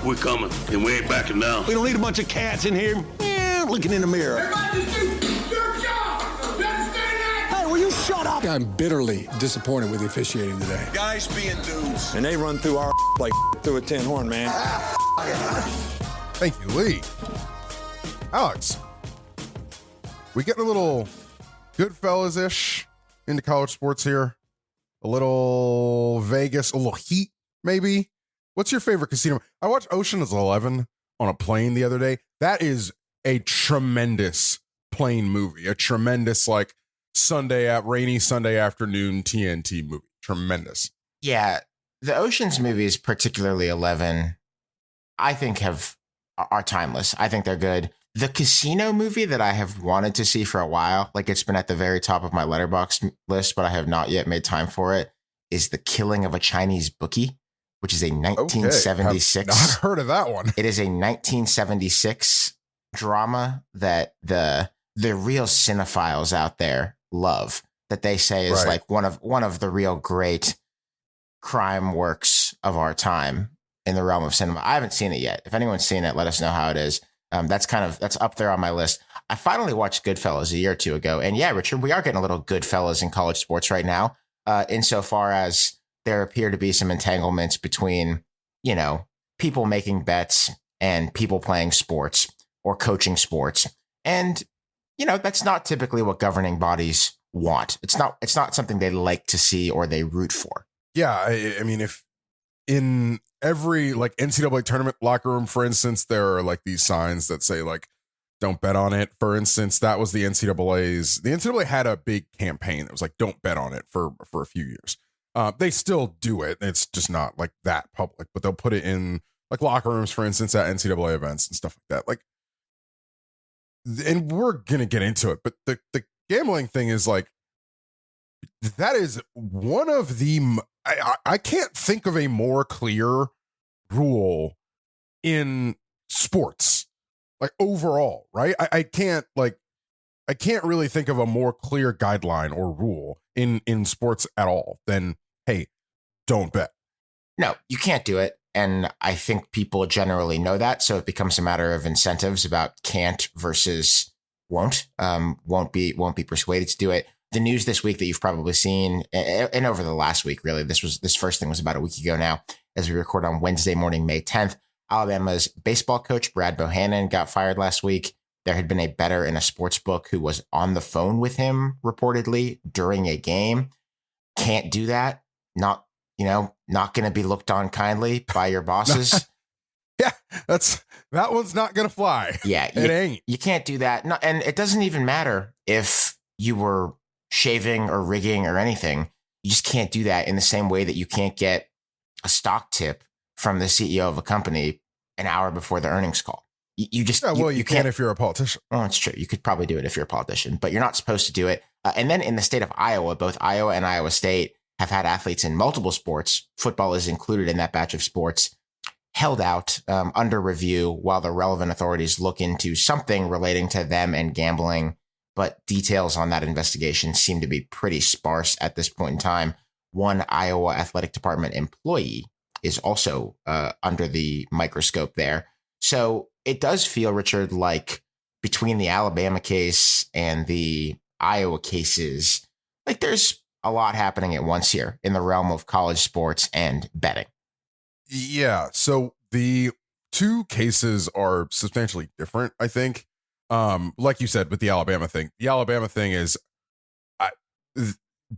We're coming, and we ain't backing down. We don't need a bunch of cats in here looking in the mirror. Everybody just do your job. You understand that? Hey, will you shut up? I'm bitterly disappointed with the officiating today. Guys being dudes. And they run through our like through a tin horn, man. Thank you, Lee. Alex, we getting a little Goodfellas-ish into college sports here. A little Vegas, a little Heat, maybe. What's your favorite casino? I watched Ocean's 11 on a plane the other day. That is a tremendous plane movie. A tremendous, like, rainy Sunday afternoon TNT movie. Tremendous. Yeah, the Ocean's movies, particularly 11, I think are timeless. I think they're good. The Casino movie that I have wanted to see for a while, like it's been at the very top of my Letterboxd list, but I have not yet made time for it, is The Killing of a Chinese Bookie, which is a 1976. Okay. I've not heard of that one. It is a 1976 drama that the real cinephiles out there love, that they say is like one of the real great crime works of our time in the realm of cinema. I haven't seen it yet. If anyone's seen it, let us know how it is. That's up there on my list. I finally watched Goodfellas a year or two ago. And yeah, Richard, we are getting a little Goodfellas in college sports right now, insofar as there appear to be some entanglements between, people making bets and people playing sports or coaching sports. And, that's not typically what governing bodies want. It's not something they like to see or they root for. Yeah, I mean, if in every like NCAA tournament locker room, for instance, there are like these signs that say like, don't bet on it. For instance, that was the NCAA's. The NCAA had a big campaign that was like, don't bet on it for a few years. They still do it. It's just not like that public, but they'll put it in like locker rooms, for instance, at NCAA events and stuff like that. Like, and we're going to get into it, but the gambling thing is like, that is one of the, I can't think of a more clear rule in sports, like overall, right? I can't really think of a more clear guideline or rule in sports at all than, hey, don't bet. No, you can't do it. And I think people generally know that. So it becomes a matter of incentives about can't versus won't be persuaded to do it. The news this week that you've probably seen, and over the last week, really, this first thing was about a week ago now, as we record on Wednesday morning, May 10th. Alabama's baseball coach, Brad Bohannon, got fired last week. There had been a bettor in a sports book who was on the phone with him reportedly during a game. Can't do that. Not going to be looked on kindly by your bosses. Yeah, that one's not going to fly. Yeah, it ain't. You can't do that. No, and it doesn't even matter if you were shaving or rigging or anything. You just can't do that in the same way that you can't get a stock tip from the CEO of a company an hour before the earnings call. You just, you can if you're a politician. Oh, it's true. You could probably do it if you're a politician, but you're not supposed to do it. And then in the state of Iowa, both Iowa and Iowa State have had athletes in multiple sports. Football is included in that batch of sports, held out under review while the relevant authorities look into something relating to them and gambling. But details on that investigation seem to be pretty sparse at this point in time. One Iowa Athletic Department employee is also under the microscope there. So it does feel, Richard, like between the Alabama case and the Iowa cases, like there's a lot happening at once here in the realm of college sports and betting. Yeah. So the two cases are substantially different, I think. Like you said, with the Alabama thing is,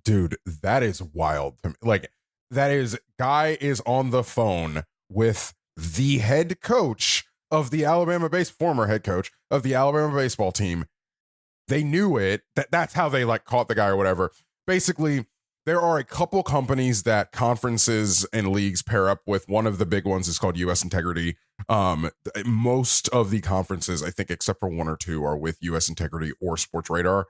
dude, that is wild to me. Like, that is, guy is on the phone with the head coach of the former head coach of the Alabama baseball team. They knew it. That's how they like caught the guy or whatever. Basically, there are a couple companies that conferences and leagues pair up with. One of the big ones is called U.S. Integrity. Most of the conferences, I think, except for one or two, are with U.S. Integrity or Sports Radar.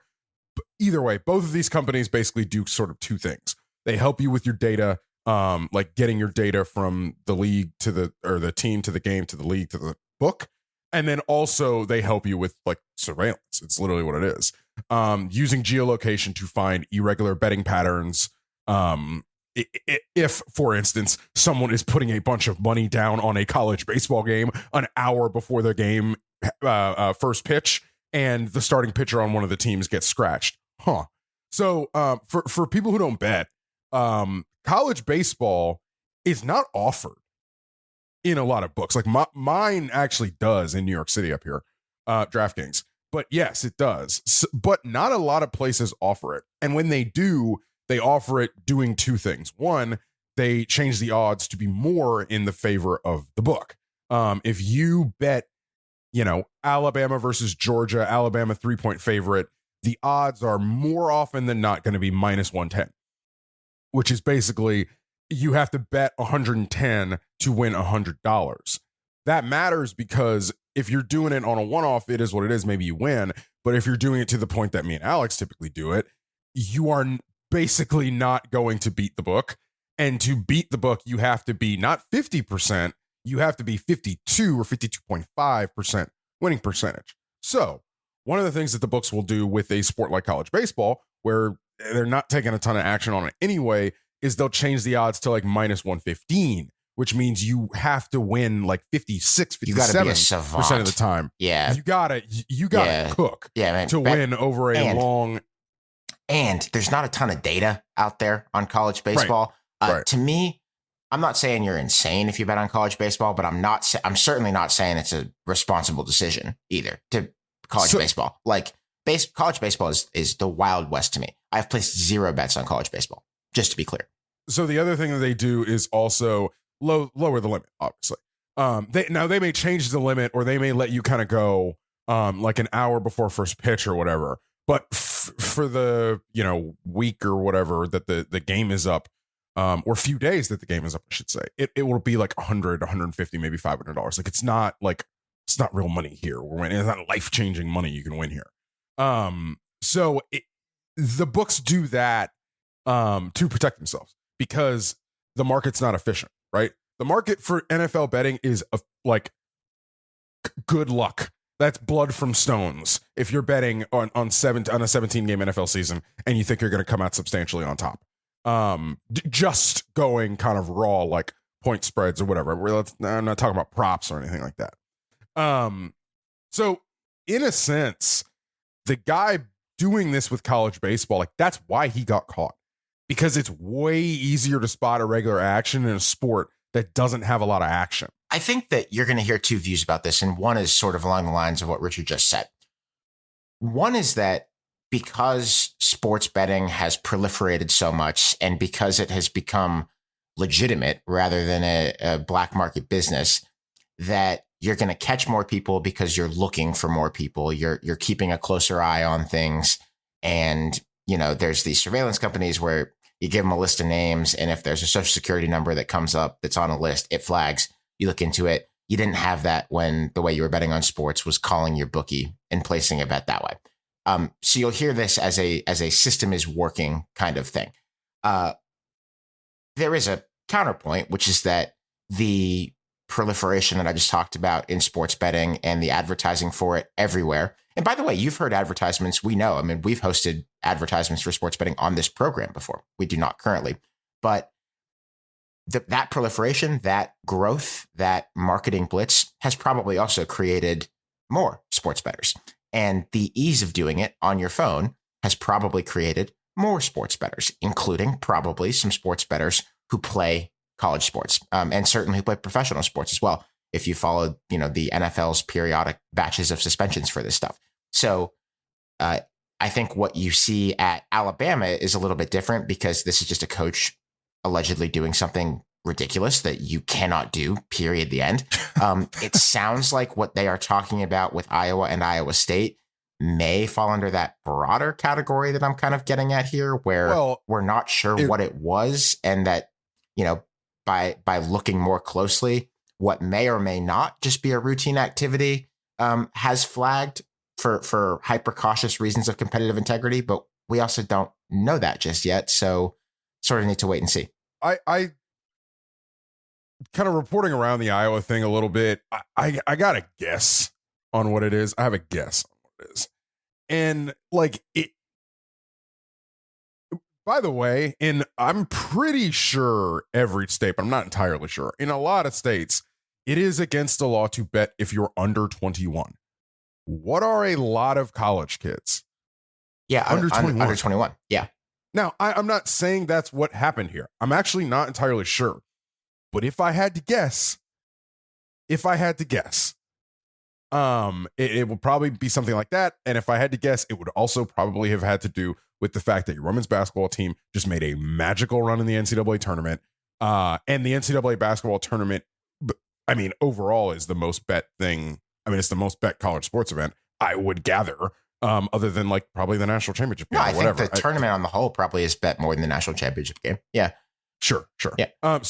But either way, both of these companies basically do sort of two things. They help you with your data, like getting your data from the league to the team to the game to the league to the book. And then also they help you with like surveillance. It's literally what it is. Using geolocation to find irregular betting patterns, if, for instance, someone is putting a bunch of money down on a college baseball game an hour before their game first pitch, and the starting pitcher on one of the teams gets scratched. So for people who don't bet, college baseball is not offered in a lot of books. Like mine actually does in New York City up here, DraftKings. But yes, it does. But not a lot of places offer it. And when they do, they offer it doing two things. One, they change the odds to be more in the favor of the book. If you bet, Alabama versus Georgia, Alabama 3-point favorite, the odds are more often than not going to be minus 110, which is basically you have to bet 110 to win $100. That matters because if you're doing it on a one-off, it is what it is. Maybe you win. But if you're doing it to the point that me and Alex typically do it, you are basically not going to beat the book. And to beat the book, you have to be not 50%, you have to be 52 or 52.5% winning percentage. So one of the things that the books will do with a sport like college baseball, where they're not taking a ton of action on it anyway, is they'll change the odds to like minus 115, which means you have to win like 56, 57% of the time. Yeah. You gotta cook man, to win over a long. And there's not a ton of data out there on college baseball. Right. To me, I'm not saying you're insane if you bet on college baseball, but I'm certainly not saying it's a responsible decision either to college baseball. Like college baseball is the Wild West to me. I've placed 0 bets on college baseball, just to be clear. So the other thing that they do is also lower the limit, obviously. They may change the limit, or they may let you kind of go like an hour before first pitch or whatever. But for the week or whatever that the game is up, or few days that the game is up, I should say, it will be like 100, 150, maybe $500. Like it's not real money here. It's not life-changing money you can win here. So the books do that to protect themselves because the market's not efficient, right? The market for NFL betting is like good luck. That's blood from stones. If you're betting on a 17-game NFL season and you think you're going to come out substantially on top, just going kind of raw like point spreads or whatever. I'm not talking about props or anything like that. So in a sense, the guy doing this with college baseball, like that's why he got caught, because it's way easier to spot irregular action in a sport that doesn't have a lot of action. I think that you're going to hear two views about this, and one is sort of along the lines of what Richard just said. One is that because sports betting has proliferated so much and because it has become legitimate rather than a black market business, that you're going to catch more people because you're looking for more people. You're keeping a closer eye on things. And, there's these surveillance companies where you give them a list of names, and if there's a social security number that comes up that's on a list, it flags. You look into it. You didn't have that when the way you were betting on sports was calling your bookie and placing a bet that way. So you'll hear this as a system is working kind of thing. There is a counterpoint, which is that the proliferation that I just talked about in sports betting and the advertising for it everywhere. And by the way, you've heard advertisements. We know. I mean, we've hosted advertisements for sports betting on this program before. We do not currently, but that proliferation, that growth, that marketing blitz has probably also created more sports bettors. And the ease of doing it on your phone has probably created more sports bettors, including probably some sports bettors who play college sports, and certainly who play professional sports as well. If you follow, the NFL's periodic batches of suspensions for this stuff. So I think what you see at Alabama is a little bit different because this is just a coach allegedly doing something ridiculous that you cannot do, period, the end. It sounds like what they are talking about with Iowa and Iowa State may fall under that broader category that I'm kind of getting at here, where we're not sure what it was, and that, by looking more closely, what may or may not just be a routine activity has flagged for hyper cautious reasons of competitive integrity, but we also don't know that just yet. So sort of need to wait and see. I kind of reporting around the Iowa thing a little bit. I got a guess on what it is. I have a guess on what it is. And like by the way, I'm pretty sure every state, but I'm not entirely sure. In a lot of states, it is against the law to bet if you're under 21. What are a lot of college kids? Yeah, under 21. Under 21. Yeah. Now, I'm not saying that's what happened here. I'm actually not entirely sure. But if I had to guess, it would probably be something like that. And if I had to guess, it would also probably have had to do with the fact that your women's basketball team just made a magical run in the NCAA tournament. And the NCAA basketball tournament, I mean, overall is the most bet thing. I mean, it's the most bet college sports event, I would gather, other than like probably the national championship game. No, I or whatever. think the tournament on the whole probably is bet more than the national championship game. Yeah. Sure. Yeah. I'm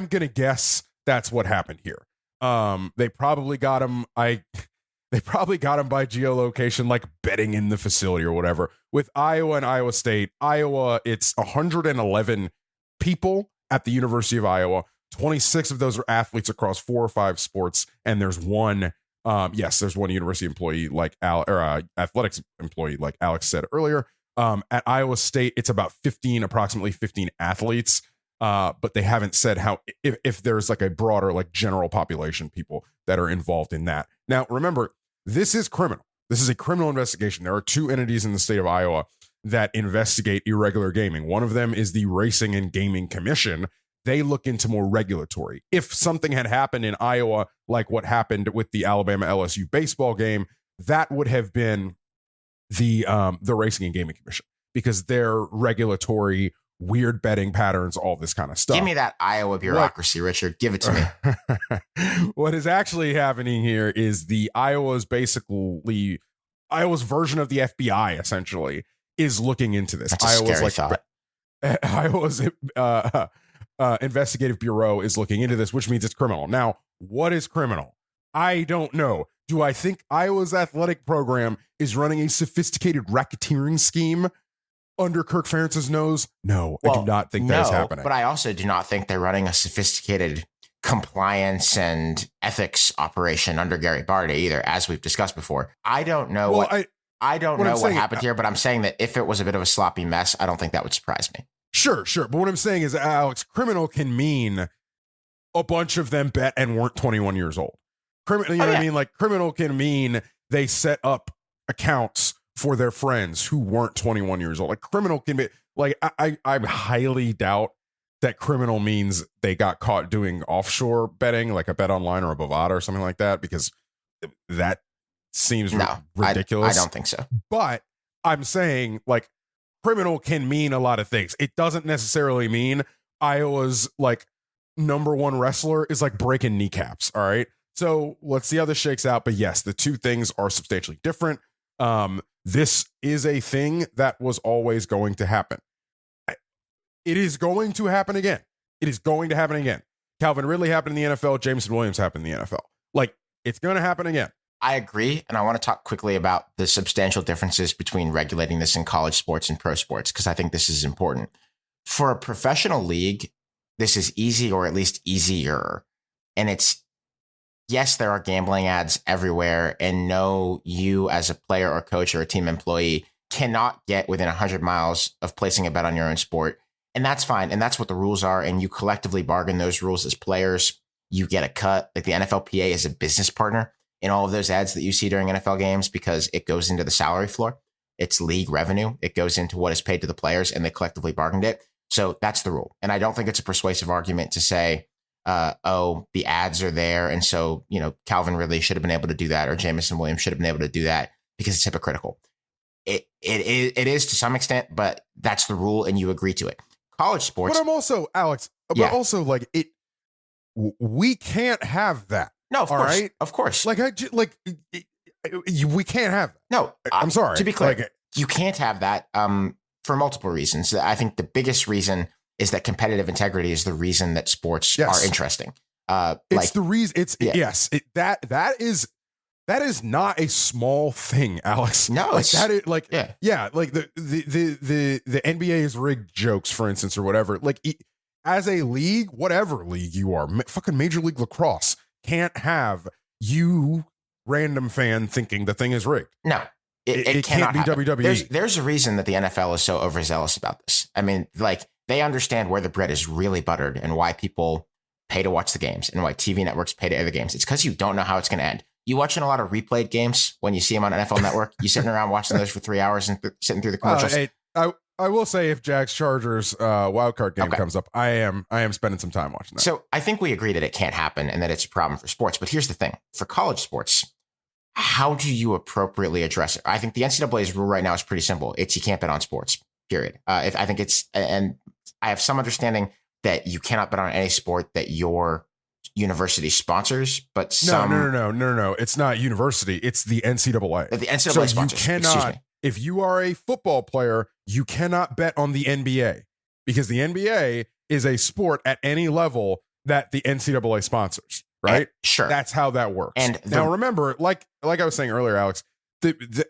going to guess that's what happened here. They probably got him. They probably got him by geolocation, like betting in the facility or whatever. With Iowa and Iowa State, it's 111 people at the University of Iowa. 26 of those are athletes across 4 or 5 sports, and there's one. There's one university employee like athletics employee like Alex said earlier. At Iowa State, it's about approximately 15 athletes. But they haven't said how if there's like a broader like general population people that are involved in that. Now, remember, this is criminal. This is a criminal investigation. There are 2 entities in the state of Iowa that investigate irregular gaming. One of them is the Racing and Gaming Commission. They look into more regulatory. If something had happened in Iowa, like what happened with the Alabama LSU baseball game, that would have been the Racing and Gaming Commission, because their regulatory weird betting patterns, all this kind of stuff. Give me that Iowa bureaucracy, Richard. Give it to me. What is actually happening here is Iowa's version of the FBI, essentially, is looking into this. That's a scary thought. Iowa's investigative bureau is looking into this, which means it's criminal. Now, what is criminal? I don't know. Do I think Iowa's athletic program is running a sophisticated racketeering scheme under Kirk Ferentz's nose? No, I do not think that is happening. But I also do not think they're running a sophisticated compliance and ethics operation under Gary Barta either, as we've discussed before. I don't know what happened here, but I'm saying that if it was a bit of a sloppy mess, I don't think that would surprise me. Sure. But what I'm saying is, Alex, criminal can mean a bunch of them bet and weren't 21 years old. What I mean? Like, criminal can mean they set up accounts for their friends who weren't 21 years old. Like, criminal can be like, I highly doubt that criminal means they got caught doing offshore betting, like a Bet Online or a Bovada or something like that, because that seems ridiculous. I don't think so. But I'm saying, like, criminal can mean a lot of things. It doesn't necessarily mean Iowa's like #1 wrestler is like breaking kneecaps. All right. So let's see how this shakes out. But yes, the 2 things are substantially different. This is a thing that was always going to happen. It is going to happen again. Calvin Ridley happened in the NFL. Jameson Williams happened in the NFL. Like, it's going to happen again. I agree. And I want to talk quickly about the substantial differences between regulating this in college sports and pro sports, because I think this is important. For a professional league, this is easy, or at least easier. And yes, there are gambling ads everywhere. And no, you as a player or coach or a team employee cannot get within 100 miles of placing a bet on your own sport. And that's fine. And that's what the rules are. And you collectively bargain those rules as players. You get a cut. Like, the NFLPA is a business partner in all of those ads that you see during NFL games, because it goes into the salary floor. It's league revenue. It goes into what is paid to the players, and they collectively bargained it. So that's the rule. And I don't think it's a persuasive argument to say, the ads are there, and so, Calvin Ridley should have been able to do that, or Jameson Williams should have been able to do that, because it's hypocritical. It is to some extent, but that's the rule, and you agree to it. College sports. But I'm also, Alex, also like it. We can't have that. No, of course, right? Of course. We can't have that. No, I'm sorry. To be clear, you can't have that for multiple reasons. I think the biggest reason is that competitive integrity is the reason that sports are interesting. It's the reason. That is not a small thing, Alex. No, like that is like the NBA is rigged jokes, for instance, or whatever. Like, as a league, whatever league you are, fucking Major League Lacrosse can't have you, random fan, thinking the thing is rigged. No. It cannot can't be happen. WWE. There's a reason that the NFL is so overzealous about this. I mean, like, they understand where the bread is really buttered and why people pay to watch the games and why TV networks pay to air the games. It's because you don't know how it's going to end. You watching a lot of replayed games when you see them on NFL Network? You sitting around watching those for 3 hours and sitting through the commercials? I will say, if Jags Chargers wildcard game comes up, I am spending some time watching that. So I think we agree that it can't happen and that it's a problem for sports. But here's the thing: for college sports, how do you appropriately address it? I think the NCAA's rule right now is pretty simple. It's you can't bet on sports. Period. I think it's, and I have some understanding that you cannot bet on any sport that your university sponsors, but No. It's not university. It's the NCAA. The NCAA so sponsors. You cannot, if you are a football player, you cannot bet on the NBA because the NBA is a sport at any level that the NCAA sponsors, right? Sure. That's how that works. And now remember, like I was saying earlier, Alex, the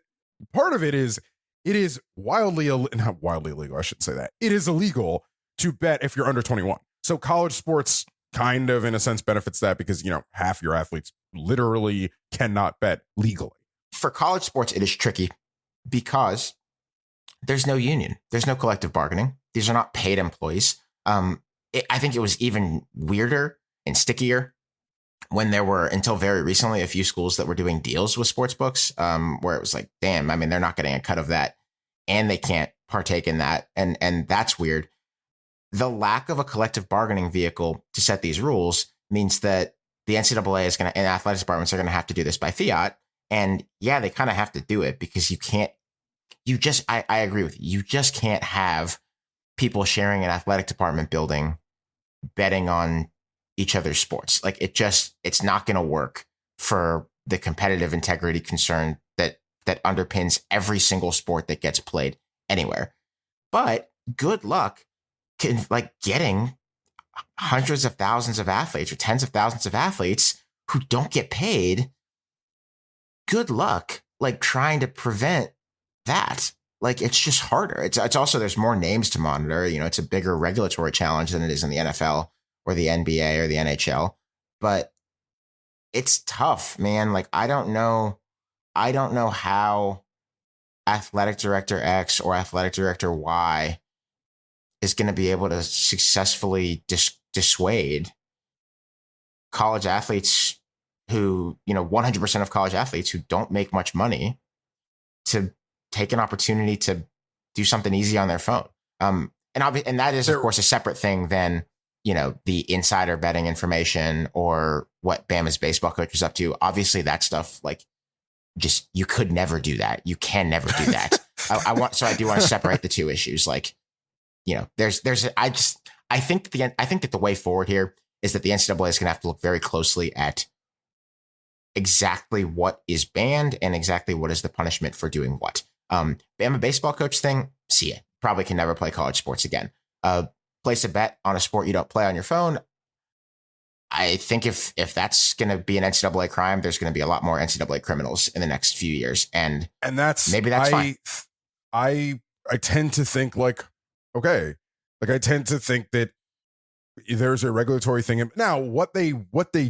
part of it is not wildly illegal. I shouldn't say that. It is illegal to bet if you're under 21. So college sports kind of, in a sense, benefits that because, half your athletes literally cannot bet legally. For college sports, it is tricky because there's no union. There's no collective bargaining. These are not paid employees. I think it was even weirder and stickier when there were, until very recently, a few schools that were doing deals with sports books, where it was like, damn, I mean, they're not getting a cut of that and they can't partake in that. And that's weird. The lack of a collective bargaining vehicle to set these rules means that the NCAA is going to, and athletic departments are going to have to do this by fiat. And yeah, they kind of have to do it because I agree with you. You just can't have people sharing an athletic department building betting on each other's sports. Like it's not going to work for the competitive integrity concern that underpins every single sport that gets played anywhere. But good luck getting hundreds of thousands of athletes or tens of thousands of athletes who don't get paid. Good luck, trying to prevent that. It's just harder. It's also, there's more names to monitor. It's a bigger regulatory challenge than it is in the NFL or the NBA or the NHL, but it's tough, man. I don't know how athletic director X or athletic director Y is going to be able to successfully dissuade college athletes who, 100% of college athletes who don't make much money to take an opportunity to do something easy on their phone. And that is, of course, a separate thing than, the insider betting information or what Bama's baseball coach is up to. Obviously that stuff, you could never do that. You can never do that. I do want to separate the two issues. I think that the way forward here is that the NCAA is going to have to look very closely at exactly what is banned and exactly what is the punishment for doing what. Bama baseball coach thing, see it. Probably can never play college sports again. Place a bet on a sport you don't play on your phone. I think if that's going to be an NCAA crime, there's going to be a lot more NCAA criminals in the next few years. And maybe that's fine. I tend to think okay. I tend to think that there's a regulatory thing. Now, what they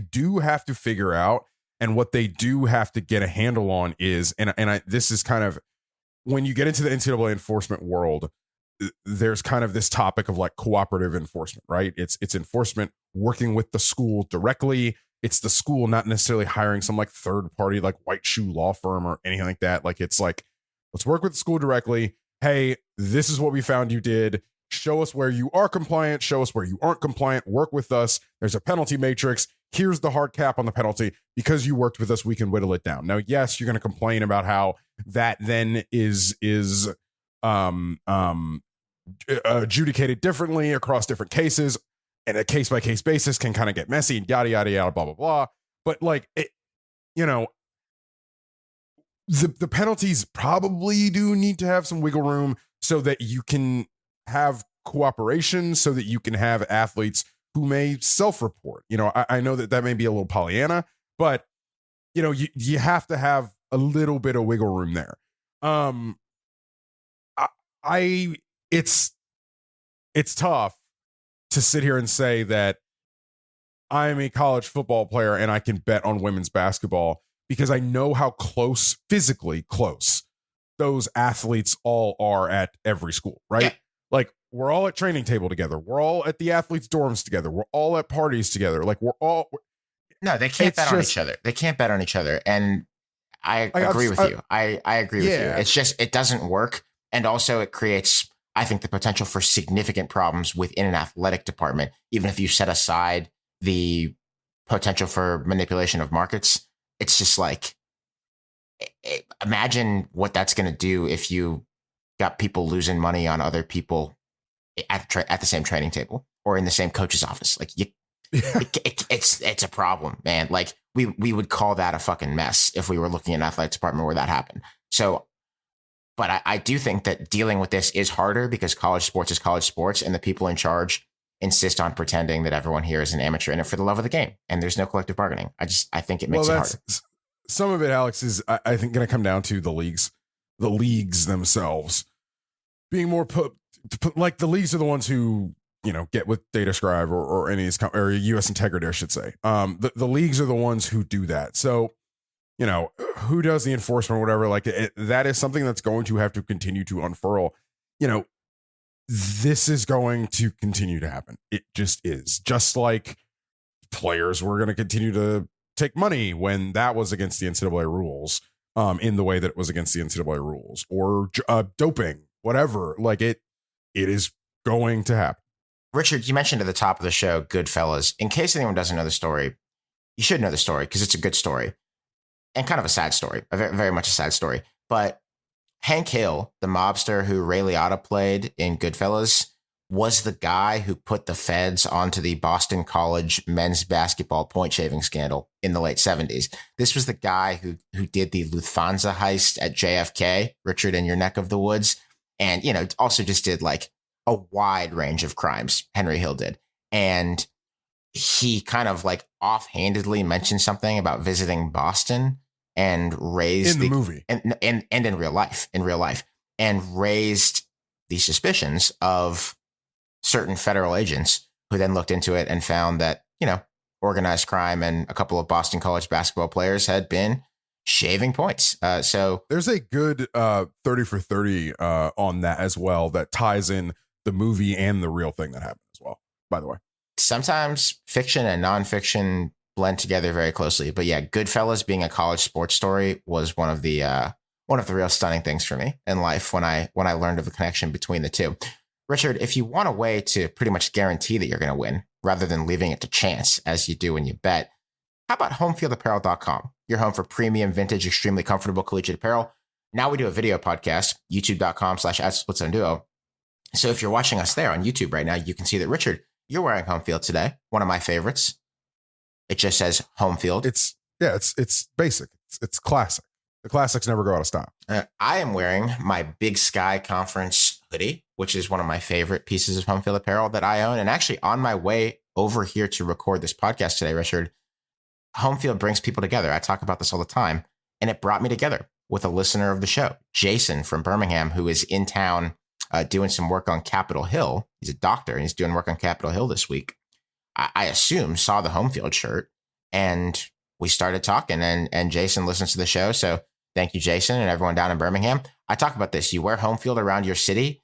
do have to figure out and what they do have to get a handle on is, this is kind of, when you get into the NCAA enforcement world, there's kind of this topic of cooperative enforcement, right? It's enforcement working with the school directly. It's the school not necessarily hiring some third party, white shoe law firm or anything like that. It's let's work with the school directly. Hey, this is what we found you did. Show us where you are compliant. Show us where you aren't compliant. Work with us. There's a penalty matrix. Here's the hard cap on the penalty. Because you worked with us, we can whittle it down. Now, yes, you're going to complain about how that then is adjudicated differently across different cases, and a case by case basis can kind of get messy and yada yada yada blah blah blah. But the penalties probably do need to have some wiggle room so that you can have cooperation, so that you can have athletes who may self-report. I know that may be a little Pollyanna, but you have to have a little bit of wiggle room there. It's tough to sit here and say that I'm a college football player and I can bet on women's basketball because I know how physically close those athletes all are at every school, right? Yeah. Like we're all at training table together. We're all at the athletes' dorms together. We're all at parties together. Like No, they can't bet on just- each other. They can't bet on each other. And I agree with you. I agree with you. It's just, it doesn't work. And also it creates, I think, the potential for significant problems within an athletic department, even if you set aside the potential for manipulation of markets. It's just like, imagine what that's going to do if you got people losing money on other people at the same training table or in the same coach's office. Like it's a problem, man. Like we would call that a fucking mess if we were looking at an athletic department where that happened. So, but I do think that dealing with this is harder because college sports is college sports, and the people in charge insist on pretending that everyone here is an amateur in it for the love of the game, and there's no collective bargaining. I think it makes it harder. Some of it, Alex, is I think going to come down to the leagues themselves being more like the leagues are the ones who, you know, get with DataScribe or any of these or US Integrity, I should say. The leagues are the ones who do that. So, you know, who does the enforcement or whatever, like that is something that's going to have to continue to unfurl. You know, this is going to continue to happen. It just is. Just like players were going to continue to take money when that was against the NCAA rules, in the way that it was against the NCAA rules, or doping, whatever. Like it is going to happen. Richard, you mentioned at the top of the show, Goodfellas. In case anyone doesn't know the story, you should know the story because it's a good story and kind of a sad story, very, very much a sad story. But Hank Hill, the mobster who Ray Liotta played in Goodfellas, was the guy who put the feds onto the Boston College men's basketball point shaving scandal in the late 70s. This was the guy who did the Lufthansa heist at JFK, Richard, in your neck of the woods. And, you know, also just did like a wide range of crimes. Henry Hill did. And he kind of like offhandedly mentioned something about visiting Boston and raised in the movie and in real life, and raised the suspicions of certain federal agents who then looked into it and found that, you know, organized crime and a couple of Boston College basketball players had been shaving points. So there's a good 30 for 30 on that as well that ties in the movie and the real thing that happened as well, by the way. Sometimes fiction and nonfiction blend together very closely. But yeah, Goodfellas being a college sports story was one of the real stunning things for me in life when I learned of the connection between the two. Richard, if you want a way to pretty much guarantee that you're going to win rather than leaving it to chance as you do when you bet, how about homefieldapparel.com? Your home for premium, vintage, extremely comfortable collegiate apparel. Now we do a video podcast, youtube.com/@splitzoneduo. So if you're watching us there on YouTube right now, you can see that, Richard, you're wearing Home Field today. One of my favorites. It just says Home Field. It's basic. It's classic. The classics never go out of style. I am wearing my Big Sky Conference hoodie, which is one of my favorite pieces of Home Field apparel that I own. And actually on my way over here to record this podcast today, Richard, Home Field brings people together. I talk about this all the time, and it brought me together with a listener of the show, Jason from Birmingham, who is in town doing some work on Capitol Hill. He's a doctor, and he's doing work on Capitol Hill this week. I assume saw the Home Field shirt, and we started talking, and Jason listens to the show. So thank you, Jason, and everyone down in Birmingham. I talk about this. You wear Home Field around your city,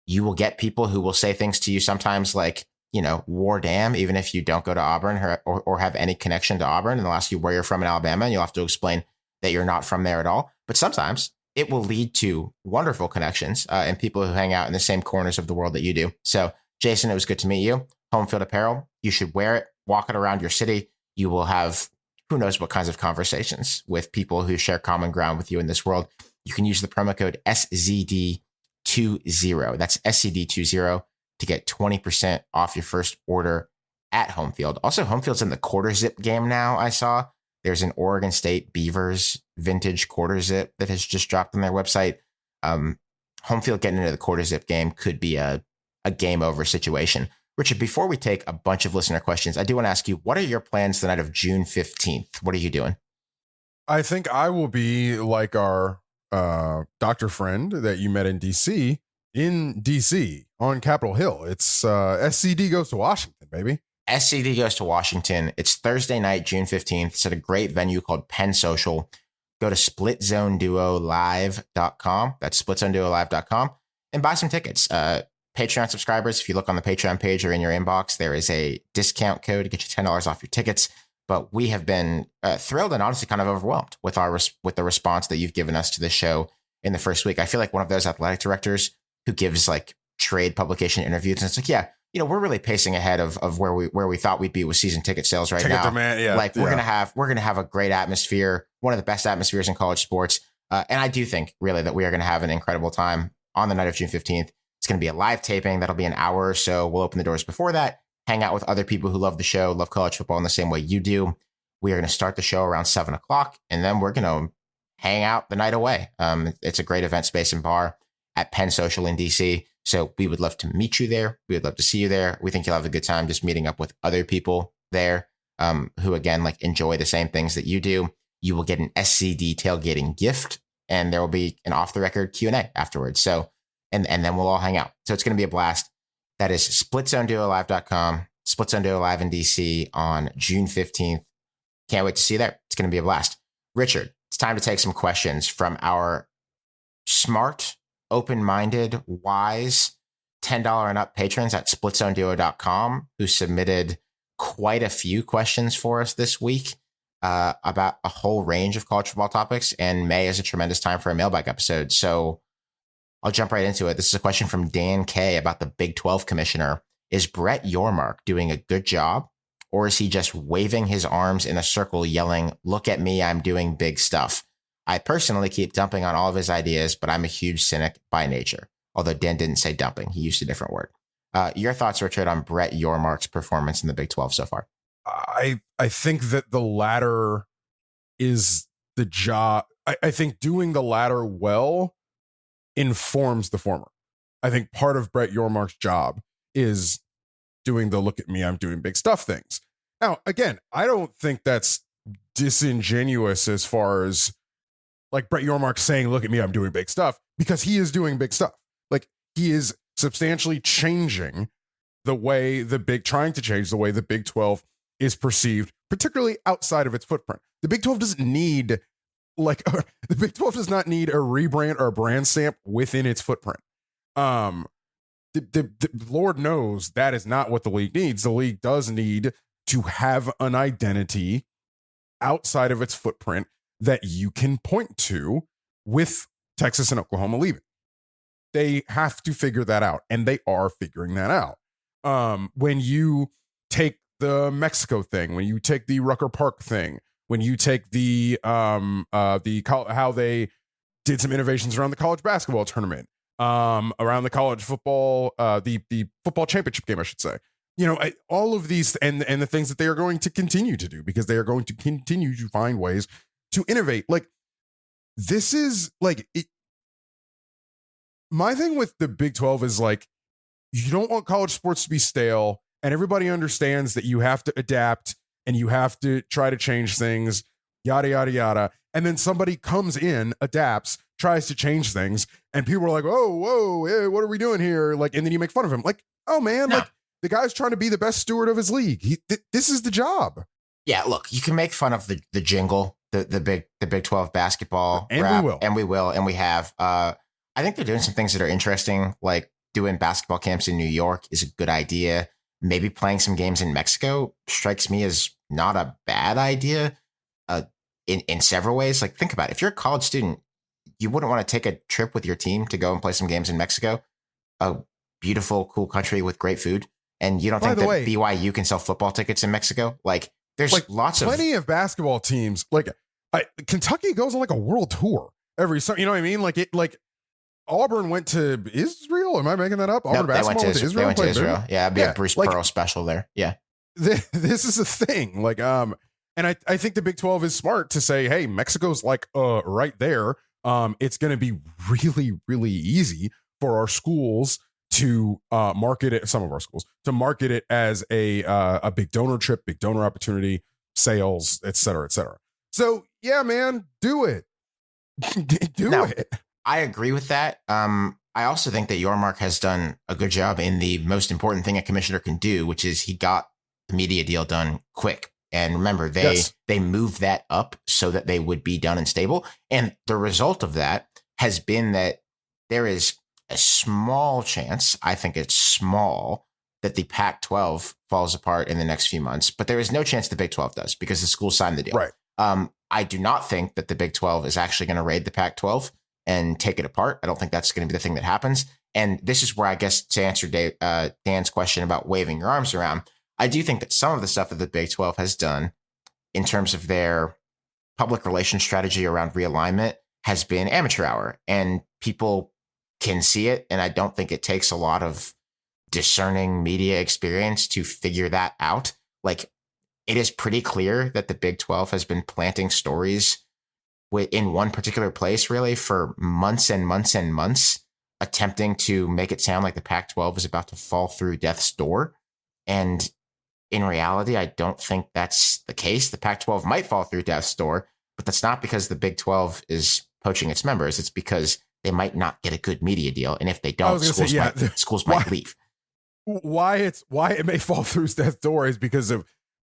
you will get people who will say things to you sometimes like, you know, war damn, even if you don't go to Auburn or have any connection to Auburn, and they'll ask you where you're from in Alabama, and you'll have to explain that you're not from there at all. But sometimes it will lead to wonderful connections and people who hang out in the same corners of the world that you do. So, Jason, it was good to meet you. Home Field apparel, you should wear it, walk it around your city. You will have who knows what kinds of conversations with people who share common ground with you in this world. You can use the promo code SZD20. That's SCD20 to get 20% off your first order at Home Field. Also, Home Field's in the quarter zip game now, I saw. There's an Oregon State Beavers vintage quarter zip that has just dropped on their website. Home Field getting into the quarter zip game could be a game over situation. Richard, before we take a bunch of listener questions, I do want to ask you, what are your plans the night of June 15th? What are you doing? I think I will be like our doctor friend that you met in DC on Capitol Hill. It's SCD goes to Washington, baby. SCD goes to Washington. It's Thursday night, June 15th. It's at a great venue called Penn Social. go to splitzoneduolive.com. That's splitzoneduolive.com and buy some tickets. Patreon subscribers, if you look on the Patreon page or in your inbox, there is a discount code to get you $10 off your tickets. But we have been thrilled and honestly kind of overwhelmed with the response that you've given us to the show in the first week. I feel like one of those athletic directors who gives like trade publication interviews, and it's like, yeah, we're really pacing ahead of where we thought we'd be with season ticket sales right now. Demand, yeah, like we're gonna have a great atmosphere, one of the best atmospheres in college sports, and I do think really that we are gonna have an incredible time on the night of June 15th. It's gonna be a live taping that'll be an hour or so. We'll open the doors before that, hang out with other people who love the show, love college football in the same way you do. We are gonna start the show around 7:00, and then we're gonna hang out the night away. It's a great event space and bar at Penn Social in DC. So we would love to meet you there. We would love to see you there. We think you'll have a good time just meeting up with other people there who, again, like enjoy the same things that you do. You will get an SCD tailgating gift, and there will be an off-the-record Q&A afterwards. So, and then we'll all hang out. So it's going to be a blast. That is splitzoneduolive.com, Split Zone Duo Live in DC on June 15th. Can't wait to see you there. It's going to be a blast. Richard, it's time to take some questions from our smart, open-minded, wise, $10 and up patrons at splitzoneduo.com who submitted quite a few questions for us this week about a whole range of college football topics. And May is a tremendous time for a mailbag episode. So I'll jump right into it. This is a question from Dan K about the Big 12 commissioner. Is Brett Yormark doing a good job, or is he just waving his arms in a circle yelling, "Look at me, I'm doing big stuff"? I personally keep dumping on all of his ideas, but I'm a huge cynic by nature. Although Dan didn't say dumping. He used a different word. Your thoughts, Richard, on Brett Yormark's performance in the Big 12 so far? I think that the latter is the job. I think doing the latter well informs the former. I think part of Brett Yormark's job is doing the "look at me, I'm doing big stuff" things. Now, again, I don't think that's disingenuous as far as like Brett Yormark saying, "Look at me, I'm doing big stuff," because he is doing big stuff. Like he is substantially changing trying to change the way the Big 12 is perceived, particularly outside of its footprint. The Big 12 doesn't need the Big 12 does not need a rebrand or a brand stamp within its footprint. The Lord knows that is not what the league needs. The league does need to have an identity outside of its footprint that you can point to with Texas and Oklahoma leaving. They have to figure that out, and they are figuring that out. When you take the Mexico thing, when you take the Rucker Park thing, when you take how they did some innovations around the college basketball tournament, around the college football, the football championship game, I should say. All of these and the things that they are going to continue to do, because they are going to continue to find ways to innovate. Like this is like it. My thing with the Big 12 is like, you don't want college sports to be stale, and everybody understands that you have to adapt and you have to try to change things, yada, yada, yada. And then somebody comes in, adapts, tries to change things, and people are like, "Oh, whoa, hey, what are we doing here?" Like, and then you make fun of him. Like, oh man, like the guy's trying to be the best steward of his league. This is the job. Yeah, look, you can make fun of the jingle, the Big 12 basketball, and rap, we will, and we have. I think they're doing some things that are interesting, like doing basketball camps in New York is a good idea. Maybe playing some games in Mexico strikes me as not a bad idea. In several ways, like think about it. If you're a college student, you wouldn't want to take a trip with your team to go and play some games in Mexico, a beautiful, cool country with great food. And you don't think that BYU can sell football tickets in Mexico? Like there's like plenty of basketball teams. Like Kentucky goes on like a world tour every summer. You know what I mean? Auburn went to Israel. Am I making that up? Auburn basketball went to Israel. They went to Israel. Yeah, it'd be a Bruce Pearl special there. Yeah. This is a thing. And I think the Big 12 is smart to say, hey, Mexico's right there. It's going to be really, really easy for our schools to market it. Some of our schools to market it as a big donor trip, big donor opportunity, sales, et cetera, et cetera. So yeah, man, do it. Do it. I agree with that. I also think that Yormark has done a good job in the most important thing a commissioner can do, which is he got the media deal done quick And remember, Yes. they moved that up so that they would be done and stable. And the result of that has been that there is a small chance, I think it's small, that the Pac-12 falls apart in the next few months. But there is no chance the Big 12 does because the school signed the deal. Right. I do not think that the Big 12 is actually going to raid the Pac-12 and take it apart. I don't think that's going to be the thing that happens. And this is where I guess to answer Dan's question about waving your arms around, I do think that some of the stuff that the Big 12 has done in terms of their public relations strategy around realignment has been amateur hour, and people can see it. And I don't think it takes a lot of discerning media experience to figure that out. Like, it is pretty clear that the Big 12 has been planting stories in one particular place really for months and months and months, attempting to make it sound like the Pac-12 is about to fall through death's door. And in reality, I don't think that's the case. The Pac-12 might fall through death's door, but that's not because the Big 12 is poaching its members. It's because they might not get a good media deal. And if they don't, schools might leave. Why it may fall through death's door is because of,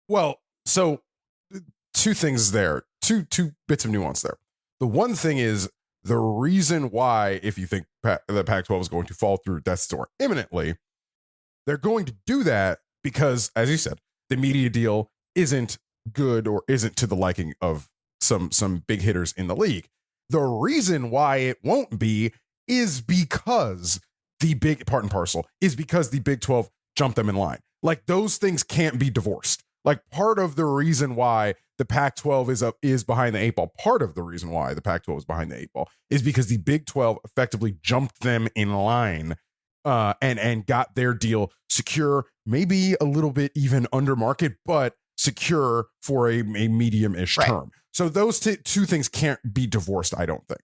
well, so two things there, two bits of nuance there. The one thing is the reason why, if you think the Pac-12 is going to fall through death's door imminently, they're going to do that because, as you said, the media deal isn't good or isn't to the liking of some big hitters in the league. The reason why it won't be is because the big part and parcel is because the Big 12 jumped them in line. Like, those things can't be divorced. Like, part of the reason why the Pac-12 is behind the eight ball, part of the reason why the Pac-12 is behind the eight ball is because the Big 12 effectively jumped them in line and got their deal secure, maybe a little bit even under market, but secure for a medium-ish term. So those two things can't be divorced, I don't think.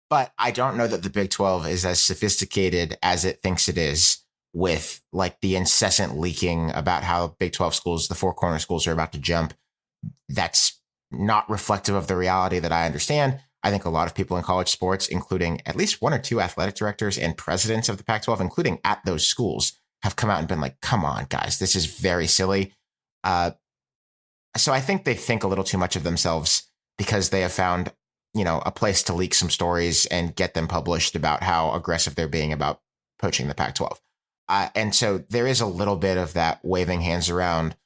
But I don't know that the Big 12 is as sophisticated as it thinks it is, with like the incessant leaking about how Big 12 schools, the four corner schools, are about to jump. That's not reflective of the reality that I understand. I think a lot of people in college sports, including at least one or two athletic directors and presidents of the Pac-12, including at those schools, have come out and been like, come on, guys, this is very silly. So I think they think a little too much of themselves because they have found, a place to leak some stories and get them published about how aggressive they're being about poaching the Pac-12. And so there is a little bit of that waving hands around,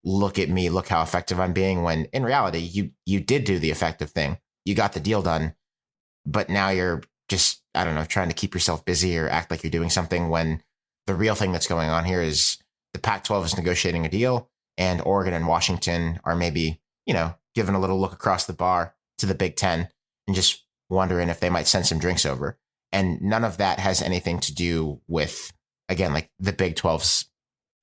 look at me, look how effective I'm being, when in reality, you did do the effective thing. You got the deal done, but now you're just, trying to keep yourself busy or act like you're doing something, when the real thing that's going on here is the Pac-12 is negotiating a deal, and Oregon and Washington are maybe, giving a little look across the bar to the Big Ten and just wondering if they might send some drinks over. And none of that has anything to do with, again, like the Big 12's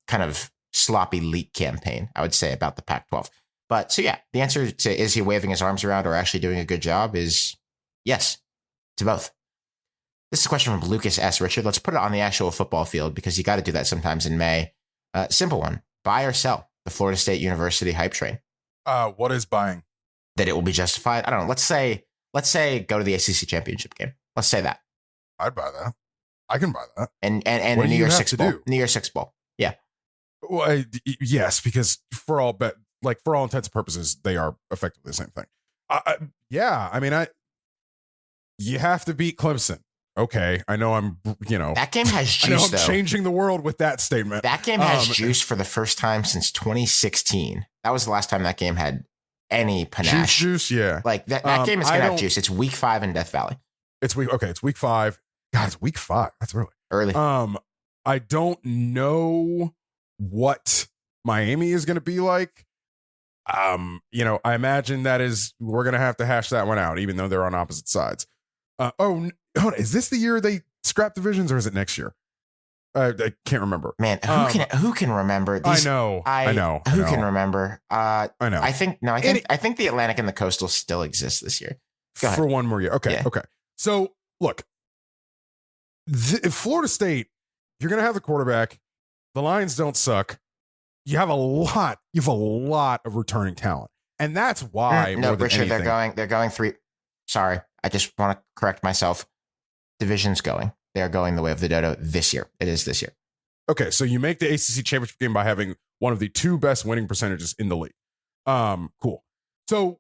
kind of sloppy leak campaign, I would say, about the Pac-12. But so, yeah, the answer to is he waving his arms around or actually doing a good job is yes to both. This is a question from Lucas S. Richard. Let's put it on the actual football field because you got to do that sometimes in May. Simple one. Buy or sell the Florida State University hype train? What is buying? That it will be justified? I don't know. Let's say go to the ACC championship game. Let's say that. I'd buy that. I can buy that. And a New Year's Six bowl. New Year's Six bowl. Yeah. Well, yes, because for all intents and purposes, they are effectively the same thing. You have to beat Clemson. Okay, I know that game has juice. I'm changing the world with that statement. That game has juice for the first time since 2016. That was the last time that game had any panache. Juice, yeah. Like that game is gonna have juice. It's week 5 in Death Valley. It's week 5. God, it's week 5. That's early. I don't know what Miami is going to be like. I imagine we're going to have to hash that one out, even though they're on opposite sides. Is this the year they scrap divisions, or is it next year? I can't remember. Man, who can remember? I know. Who can remember? I know. I think the Atlantic and the Coastal still exist this year. Go ahead. For one more year. Okay. Yeah. Okay. So look, Florida State, you're going to have the quarterback. The Lions don't suck. You have a lot of returning talent. And that's why no, Richard, they're going 3. Sorry. I just want to correct myself. Division's going. They are going the way of the dodo this year. It is this year. Okay. So you make the ACC championship game by having one of the 2 best winning percentages in the league. Cool. So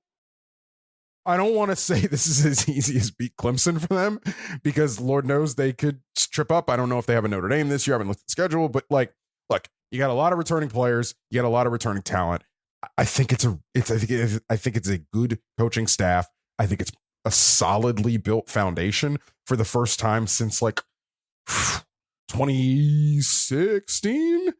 I don't want to say this is as easy as beat Clemson for them because Lord knows they could trip up. I don't know if they have a Notre Dame this year. I haven't looked at the schedule, but like, look, you got a lot of returning players. You got a lot of returning talent. I think it's a good coaching staff. I think it's a solidly built foundation for the first time since like 2016.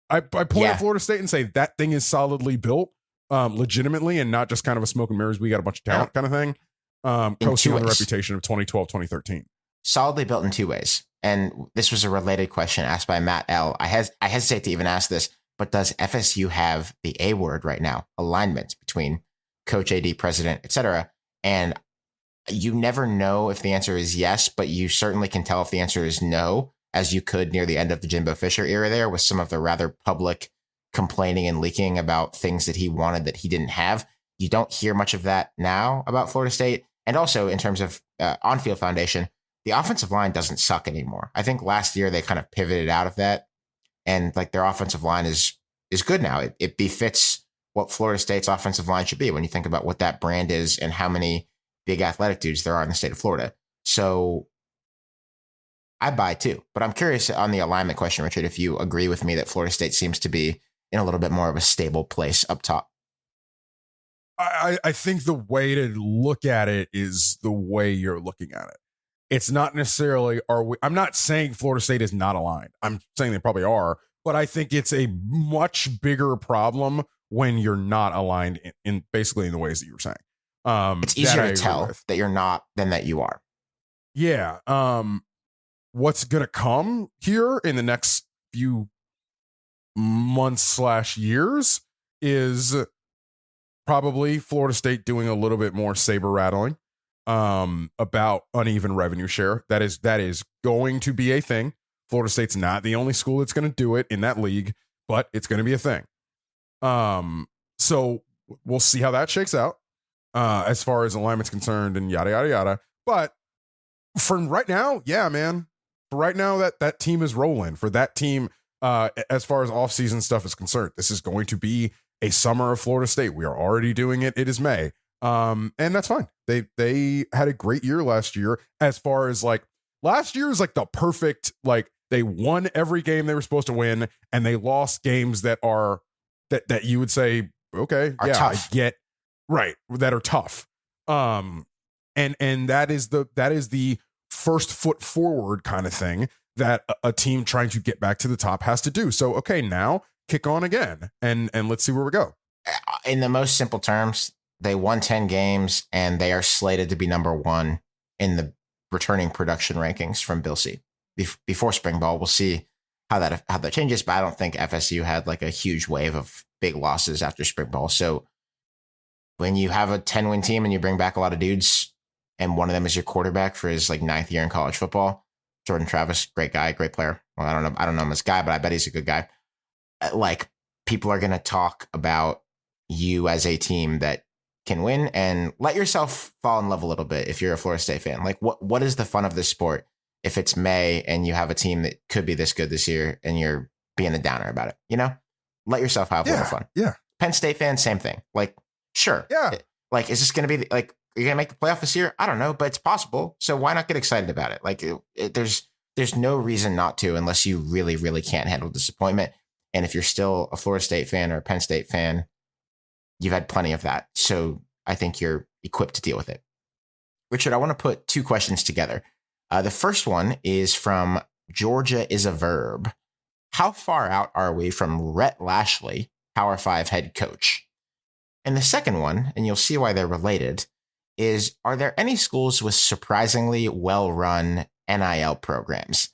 I point at Florida State and say that thing is solidly built. Legitimately, and not just kind of a smoke and mirrors, we got a bunch of talent kind of thing. Coasting on the reputation of 2012, 2013. Solidly built in two ways. And this was a related question asked by Matt L. I hesitate to even ask this, but does FSU have the A word right now? Alignment between coach, AD, president, etc. And you never know if the answer is yes, but you certainly can tell if the answer is no, as you could near the end of the Jimbo Fisher era there with some of the rather public complaining and leaking about things that he wanted that he didn't have. You don't hear much of that now about Florida State. And also in terms of on-field foundation, the offensive line doesn't suck anymore. I think last year they kind of pivoted out of that, and like their offensive line is good now. It befits what Florida State's offensive line should be when you think about what that brand is and how many big athletic dudes there are in the state of Florida. So I buy too, but I'm curious on the alignment question, Richard, if you agree with me that Florida State seems to be in a little bit more of a stable place up top. I think the way to look at it is the way you're looking at it. It's not necessarily, I'm not saying Florida State is not aligned. I'm saying they probably are, but I think it's a much bigger problem when you're not aligned in basically in the ways that you were saying. It's easier to tell that you're not than that you are. Yeah. What's going to come here in the next few months/years is probably Florida State doing a little bit more saber rattling about uneven revenue share. That is going to be a thing. Florida State's not the only school that's going to do it in that league, but it's going to be a thing. So we'll see how that shakes out as far as alignment's concerned and yada yada yada. But for right now, yeah, man. For right now, that team is rolling. For that team, as far as offseason stuff is concerned, this is going to be a summer of Florida State. We are already doing it. It is May. And that's fine. They had a great year last year. As far as like last year is like the perfect, like they won every game they were supposed to win, and they lost games that are that you would say, okay, are yeah, tough. I get right, that are tough. And that is the first foot forward kind of thing that a team trying to get back to the top has to do. So, okay, now kick on again and let's see where we go. In the most simple terms, they won 10 games and they are slated to be number one in the returning production rankings from Bill C. Before spring ball. We'll see how that changes, but I don't think FSU had like a huge wave of big losses after spring ball. So when you have a 10-win team and you bring back a lot of dudes, and one of them is your quarterback for his like 9th year in college football, Jordan Travis, great guy, great player. Well, I don't know him as a guy, but I bet he's a good guy. Like, people are going to talk about you as a team that can win, and let yourself fall in love a little bit if you're a Florida State fan. Like, what is the fun of this sport if it's May and you have a team that could be this good this year and you're being a downer about it? You know, let yourself have a little fun. Yeah. Penn State fans, same thing. Like, sure. Yeah. Like, is this going to be like, are you going to make the playoff this year? I don't know, but it's possible. So why not get excited about it? Like, there's no reason not to, unless you really, really can't handle disappointment. And if you're still a Florida State fan or a Penn State fan, you've had plenty of that. So I think you're equipped to deal with it. Richard, I want to put two questions together. The first one is from Georgia is a Verb. How far out are we from Rhett Lashley, Power 5 head coach? And the second one, and you'll see why they're related, is, are there any schools with surprisingly well-run NIL programs?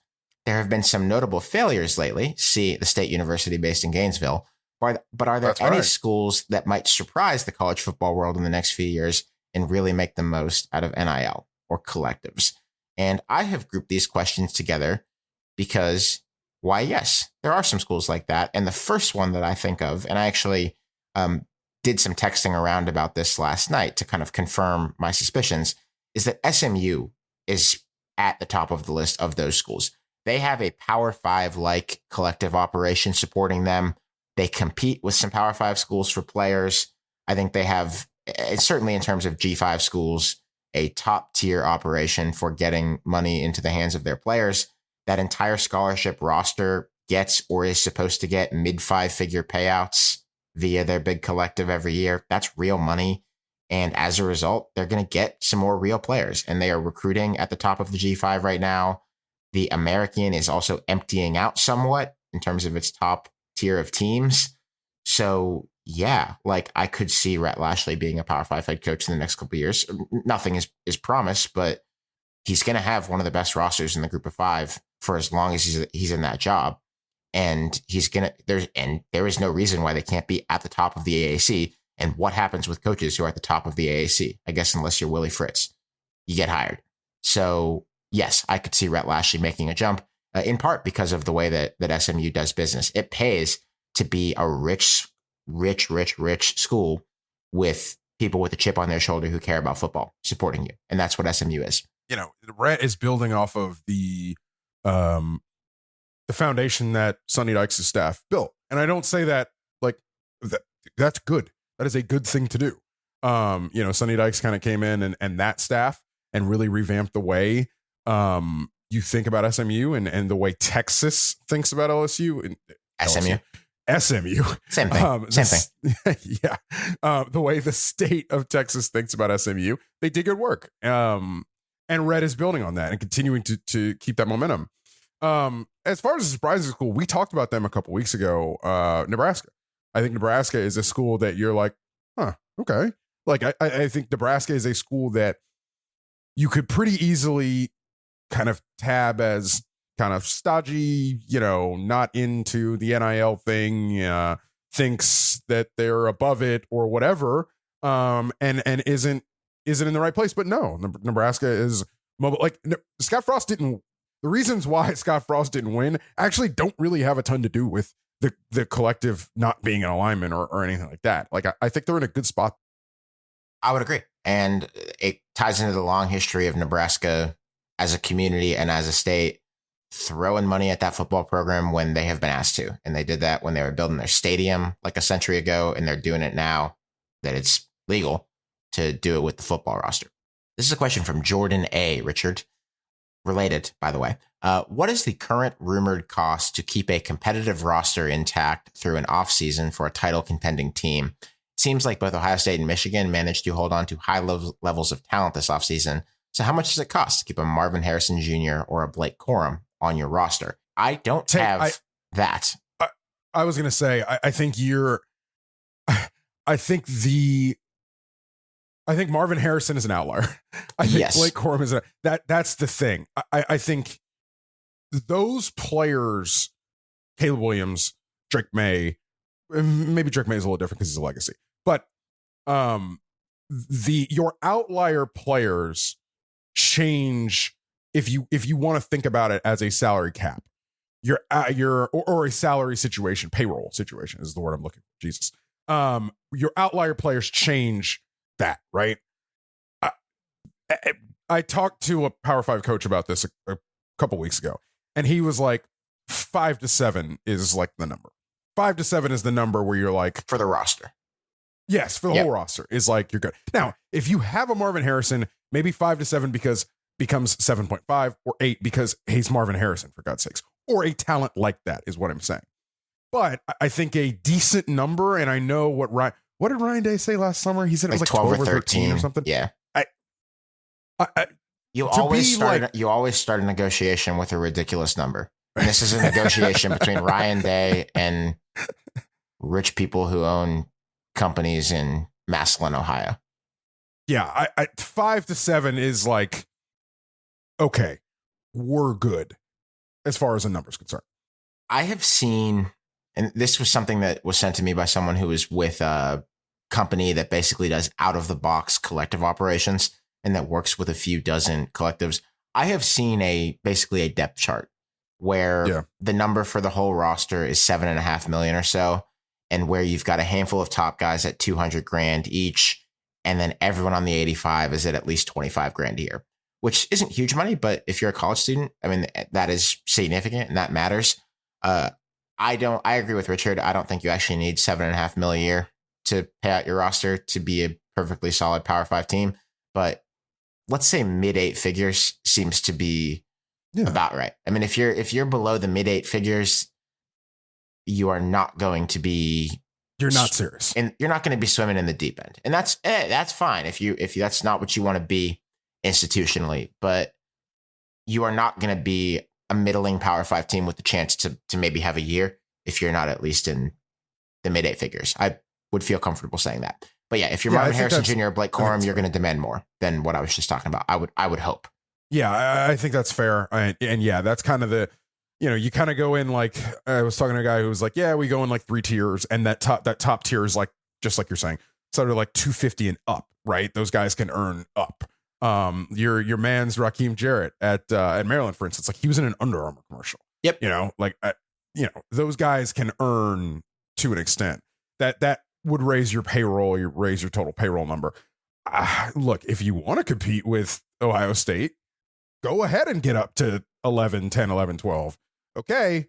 There have been some notable failures lately, see the State University based in Gainesville, but are there any schools that might surprise the college football world in the next few years and really make the most out of NIL or collectives? And I have grouped these questions together because, why, yes, there are some schools like that. And the first one that I think of, and I actually did some texting around about this last night to kind of confirm my suspicions, is that SMU is at the top of the list of those schools. They have a Power 5-like collective operation supporting them. They compete with some Power 5 schools for players. I think they have, certainly in terms of G5 schools, a top tier operation for getting money into the hands of their players. That entire scholarship roster gets or is supposed to get mid 5-figure payouts via their big collective every year. That's real money. And as a result, they're going to get some more real players. And they are recruiting at the top of the G5 right now. The American is also emptying out somewhat in terms of its top tier of teams. So yeah, like I could see Rhett Lashley being a Power 5 head coach in the next couple of years. Nothing is promised, but he's going to have one of the best rosters in the group of 5 for as long as he's in that job. And there is no reason why they can't be at the top of the AAC. And what happens with coaches who are at the top of the AAC? I guess unless you're Willie Fritz, you get hired. So yes, I could see Rhett Lashley making a jump, in part because of the way that SMU does business. It pays to be a rich school with people with a chip on their shoulder who care about football supporting you. And that's what SMU is. You know, Rhett is building off of the foundation that Sonny Dykes' staff built. And I don't say that like that's good. That is a good thing to do. You know, Sonny Dykes kind of came in and that staff and really revamped the way you think about SMU and the way Texas thinks about LSU and SMU. SMU. Same thing. Same thing. Yeah. The way the state of Texas thinks about SMU, they did good work. And Red is building on that and continuing to keep that momentum. As far as the surprises school, we talked about them a couple weeks ago. Nebraska. I think Nebraska is a school that you're like, huh, okay. Like I think Nebraska is a school that you could pretty easily kind of tab as kind of stodgy, you know, not into the NIL thing, thinks that they're above it or whatever, and isn't in the right place. But no, Nebraska is mobile. Like Scott Frost didn't. The reasons why Scott Frost didn't win actually don't really have a ton to do with the collective not being in alignment or anything like that. Like I think they're in a good spot. I would agree. And it ties into the long history of Nebraska as a community and as a state throwing money at that football program when they have been asked to. And they did that when they were building their stadium like a century ago, and they're doing it now that it's legal to do it with the football roster. This is a question from Jordan A. Richard. Related, by the way. What is the current rumored cost to keep a competitive roster intact through an offseason for a title contending team? Seems like both Ohio State and Michigan managed to hold on to high levels of talent this offseason. So how much does it cost to keep a Marvin Harrison Jr. or a Blake Corum on your roster? I don't have that. I was going to say, I think Marvin Harrison is an outlier. I think yes. Blake Corum is that's the thing. I think those players, Caleb Williams, Drake May, maybe Drake May is a little different because he's a legacy, but your outlier players change if you want to think about it as a salary cap, or a salary situation, payroll situation is the word I'm looking for. Jesus, your outlier players change that, right? I talked to a Power 5 coach about this a couple weeks ago, and he was like, 5 to 7 is like the number. 5 to 7 is the number where you're like, for the roster. Yes, for the whole roster is like you're good. Now, if you have a Marvin Harrison, maybe 5 to 7 becomes 7.5 or 8 because he's Marvin Harrison, for God's sakes, or a talent like that is what I'm saying. But I think a decent number, and I know what did Ryan Day say last summer? He said it was like 12 or 13 or something. Yeah. You always start a negotiation with a ridiculous number. And this is a negotiation between Ryan Day and rich people who own companies in Massillon, Ohio. Yeah, 5 to 7 is like, okay, we're good as far as the number's concerned. I have seen, and this was something that was sent to me by someone who was with a company that basically does out of the box collective operations and that works with a few dozen collectives. I have seen basically a depth chart where the number for the whole roster is $7.5 million or so, and where you've got a handful of top guys at $200,000 each, and then everyone on the 85 is at least $25,000 a year, which isn't huge money, but if you're a college student, I mean, that is significant and that matters. I agree with Richard. I don't think you actually need $7.5 million a year to pay out your roster to be a perfectly solid Power 5 team. But let's say mid 8 figures seems to be about right. I mean, if you're below the mid 8 figures, you are not going to be. You're not serious, and you're not going to be swimming in the deep end, and that's fine if that's not what you want to be institutionally. But you are not going to be a middling Power 5 team with the chance to maybe have a year if you're not at least in the mid 8 figures. I would feel comfortable saying that. But yeah, if you're Marvin Harrison Jr. or Blake Corum, you're going to demand more than what I was just talking about. I would hope. Yeah, I think that's fair. And yeah, that's kind of the, you kind of go in like, I was talking to a guy who was like, yeah, we go in like 3 tiers, and that top tier is like, just like you're saying, sort of like 250 and up, right? Those guys can earn up. Your man's Raheem Jarrett at Maryland, for instance, like he was in an Under Armour commercial. Yep. Those guys can earn to an extent that would raise your payroll, raise your total payroll number. Look, if you want to compete with Ohio State, go ahead and get up to 11, 10, 11, 12. Okay.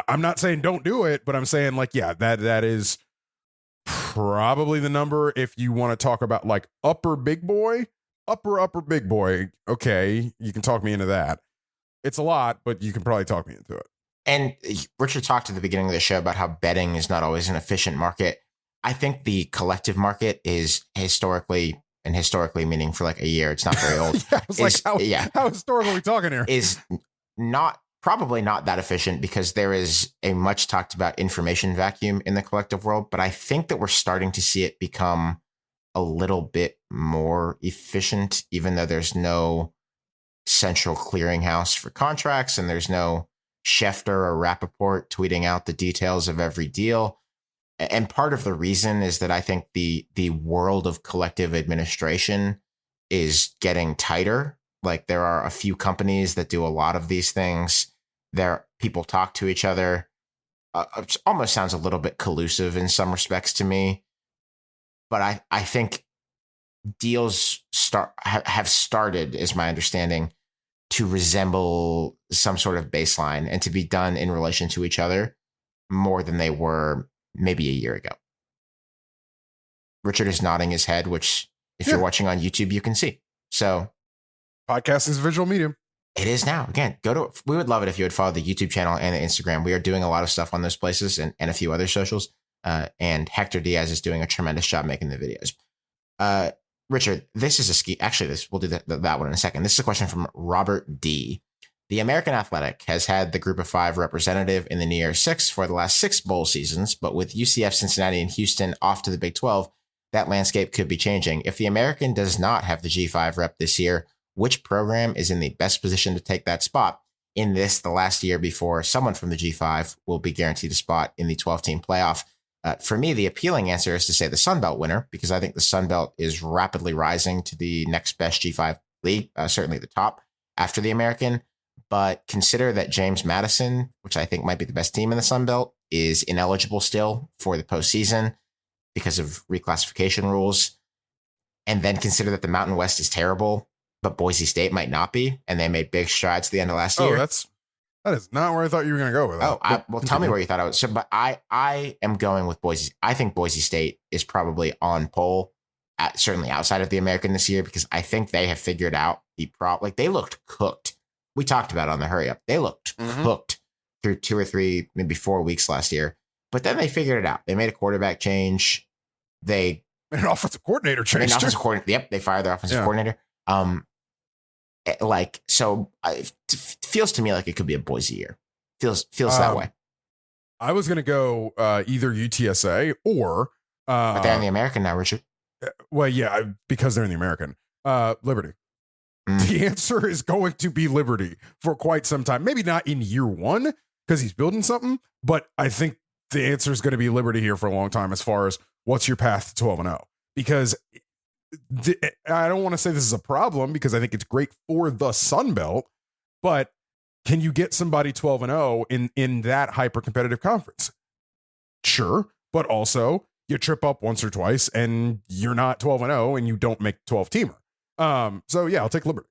I'm not saying don't do it, but I'm saying like, yeah, that is probably the number. If you want to talk about like upper big boy, okay, you can talk me into that. It's a lot, but you can probably talk me into it. And Richard talked at the beginning of the show about how betting is not always an efficient market. I think the collective market is historically meaning for like a year, it's not very old. How historical are we talking here? Is probably not that efficient because there is a much talked about information vacuum in the collective world. But I think that we're starting to see it become a little bit more efficient, even though there's no central clearinghouse for contracts and there's no Schefter or Rappaport tweeting out the details of every deal. And part of the reason is that I think the world of collective administration is getting tighter. Like there are a few companies that do a lot of these things. People talk to each other. It almost sounds a little bit collusive in some respects to me. But I think deals have started, is my understanding, to resemble some sort of baseline and to be done in relation to each other more than they were maybe a year ago. Richard is nodding his head, which if you're watching on YouTube, you can see. So podcasting is a visual medium. It is now. Again, we would love it if you would follow the YouTube channel and the Instagram. We are doing a lot of stuff on those places and a few other socials. And Hector Diaz is doing a tremendous job making the videos. Richard, this is we'll do that one in a second. This is a question from Robert D. The American Athletic has had the Group of 5 representative in the New Year's Six for the last 6 bowl seasons, but with UCF, Cincinnati, and Houston off to the Big 12, that landscape could be changing. If the American does not have the G5 rep this year, which program is in the best position to take that spot in the last year before someone from the G5 will be guaranteed a spot in the 12-team playoff? For me, the appealing answer is to say the Sun Belt winner, because I think the Sun Belt is rapidly rising to the next best G5 league, certainly the top after the American. But consider that James Madison, which I think might be the best team in the Sun Belt, is ineligible still for the postseason because of reclassification rules. And then consider that the Mountain West is terrible, but Boise State might not be, and they made big strides at the end of last year. That is not where I thought you were going to go with that. Well, tell me where you thought I was. So, but I am going with Boise. I think Boise State is probably on pole, certainly outside of the American this year, because I think they have figured out they looked cooked. We talked about it on the Hurry Up. They looked cooked through 2 or 3, maybe 4 weeks last year, but then they figured it out. They made a quarterback change. They made an offensive coordinator change. Yep, they fired their offensive coordinator. It feels to me like it could be a Boise year. Feels that way. I was going to go either UTSA or but they're in the American now, Richard. Well, yeah, because they're in the American. Liberty. The answer is going to be Liberty for quite some time. Maybe not in year 1 because he's building something, but I think the answer is going to be Liberty here for a long time as far as what's your path to 12-0. Because I don't want to say this is a problem because I think it's great for the Sun Belt, but can you get somebody 12-0 in that hyper competitive conference? Sure, but also you trip up once or twice and you're not 12-0 and you don't make 12-teamer. So yeah, I'll take Liberty.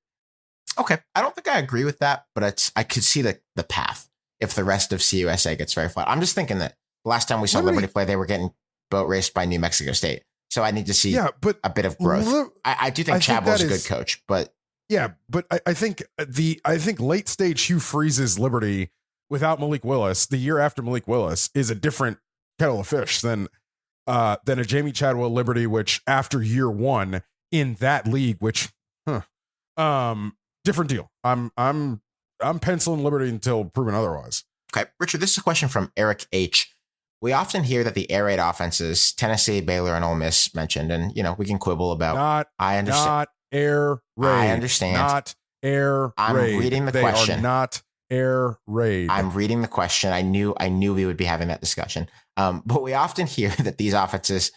Okay, I don't think I agree with that, but I could see the path if the rest of CUSA gets very flat. I'm just thinking that last time we saw Liberty play, they were getting boat raced by New Mexico State. So I need to see a bit of growth. I do think Chadwell's a good coach, but I think late stage Hugh Freeze's Liberty without Malik Willis, the year after Malik Willis, is a different kettle of fish than a Jamie Chadwell Liberty, which after year one in that league, which different deal. I'm penciling Liberty until proven otherwise. Okay, Richard, this is a question from Eric H. We often hear that the air raid offenses, Tennessee, Baylor, and Ole Miss mentioned, and we can quibble about. I understand. Not air raid. I understand. Not air I'm raid. reading the they question. Are not air raid. I'm reading the question. I knew we would be having that discussion. But we often hear that these offenses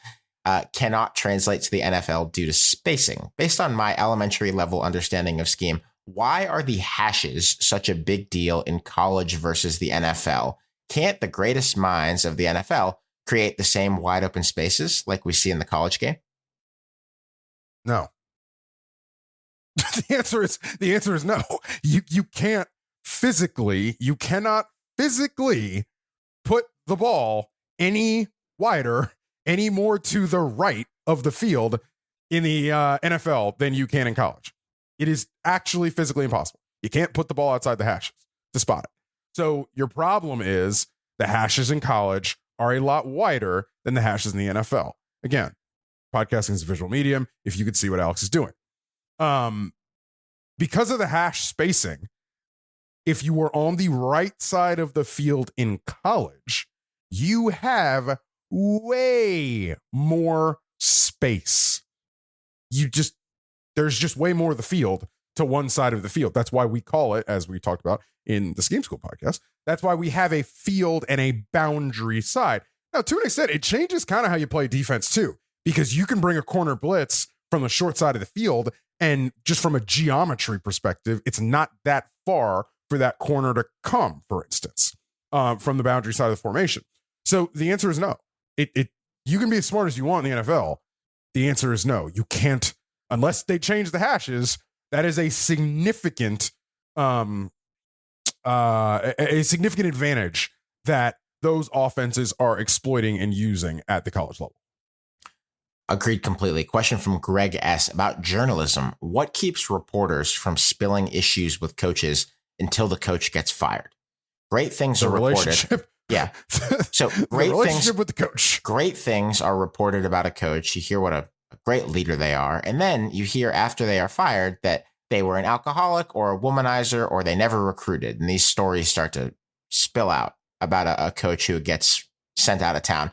cannot translate to the NFL due to spacing. Based on my elementary level understanding of scheme, why are the hashes such a big deal in college versus the NFL? Can't the greatest minds of the NFL create the same wide open spaces like we see in the college game? No. The answer is no. You cannot physically put the ball any wider, any more to the right of the field in the NFL than you can in college. It is actually physically impossible. You can't put the ball outside the hashes to spot it. So your problem is the hashes in college are a lot wider than the hashes in the NFL. Again, podcasting is a visual medium. If you could see what Alex is doing. Because of the hash spacing, if you were on the right side of the field in college, you have way more space. There's just way more of the field to one side of the field. That's why we call it, as we talked about in the Scheme School podcast, that's why we have a field and a boundary side. Now, to an extent, it changes kind of how you play defense too, because you can bring a corner blitz from the short side of the field, and just from a geometry perspective, it's not that far for that corner to come, for instance, from the boundary side of the formation. So the answer is no. You can be as smart as you want in the NFL. The answer is no. You can't, unless they change the hashes. That is a significant advantage that those offenses are exploiting and using at the college level. Agreed completely. Question from Greg S. about journalism. What keeps reporters from spilling issues with coaches until the coach gets fired? Great things are reported. Yeah. So great relationship things with the coach. Great things are reported about a coach. You hear what a great leader they are. And then you hear after they are fired that they were an alcoholic or a womanizer or they never recruited. And these stories start to spill out about a coach who gets sent out of town.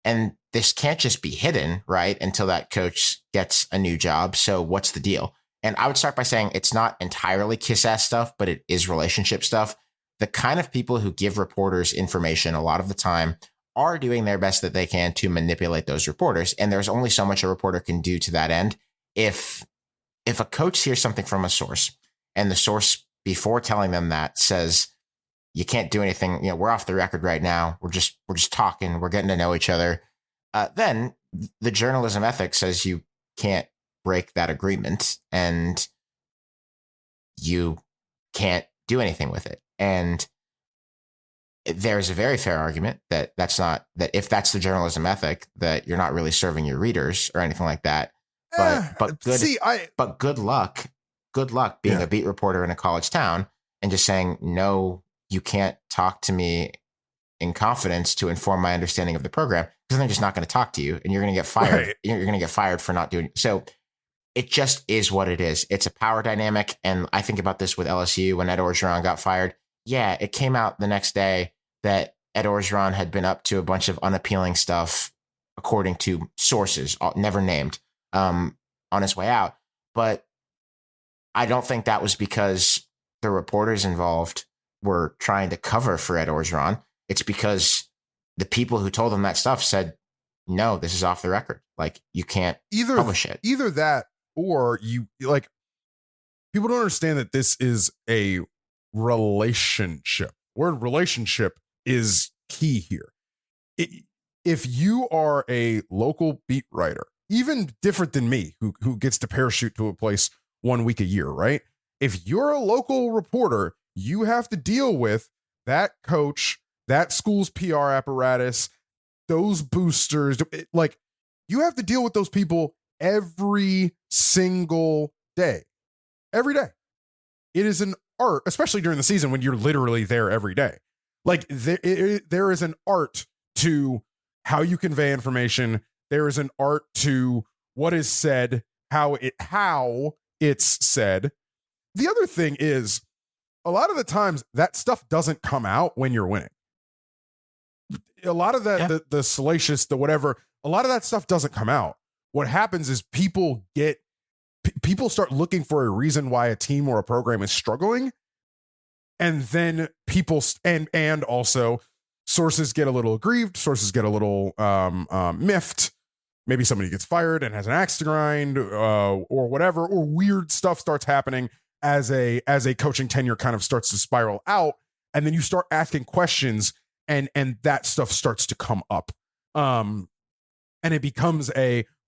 And this can't just be hidden, right, until that coach gets a new job. So what's the deal? And I would start by saying it's not entirely kiss-ass stuff, but it is relationship stuff. The kind of people who give reporters information a lot of the time are doing their best that they can to manipulate those reporters. And there's only so much a reporter can do to that end. If a coach hears something from a source and the source before telling them that says, you can't do anything, we're off the record right now. We're just talking. We're getting to know each other. Then the journalism ethics says you can't break that agreement and you can't do anything with it. And there's a very fair argument that if that's the journalism ethic, that you're not really serving your readers or anything like that. But good luck being a beat reporter in a college town and just saying, no, you can't talk to me in confidence to inform my understanding of the program, because they're just not going to talk to you and you're going to get fired. Right. You're going to get fired for not doing it. So it just is what it is. It's a power dynamic. And I think about this with LSU when Ed Orgeron got fired. Yeah, it came out the next day that Ed Orgeron had been up to a bunch of unappealing stuff, according to sources, never named, on his way out. But I don't think that was because the reporters involved were trying to cover for Ed Orgeron. It's because the people who told him that stuff said, no, this is off the record. Like, you can't publish it. Either that, or people don't understand that this is a relationship. Word relationship is key here. If you are a local beat writer, even different than me, who gets to parachute to a place 1 week a year, right? If you're a local reporter, you have to deal with that coach, that school's PR apparatus, those boosters, like you have to deal with those people every single day. Every day. It is an art, especially during the season when you're literally there every day. Like there is an art to how you convey information. There is an art to what is said, how it's said. The other thing is, a lot of the times that stuff doesn't come out when you're winning. A lot of that, the salacious, the whatever, a lot of that stuff doesn't come out. What happens is people start looking for a reason why a team or a program is struggling. And then people and also sources get a little aggrieved, sources get a little miffed. Maybe somebody gets fired and has an axe to grind, or whatever, or weird stuff starts happening as a coaching tenure kind of starts to spiral out. And then you start asking questions and that stuff starts to come up. And it becomes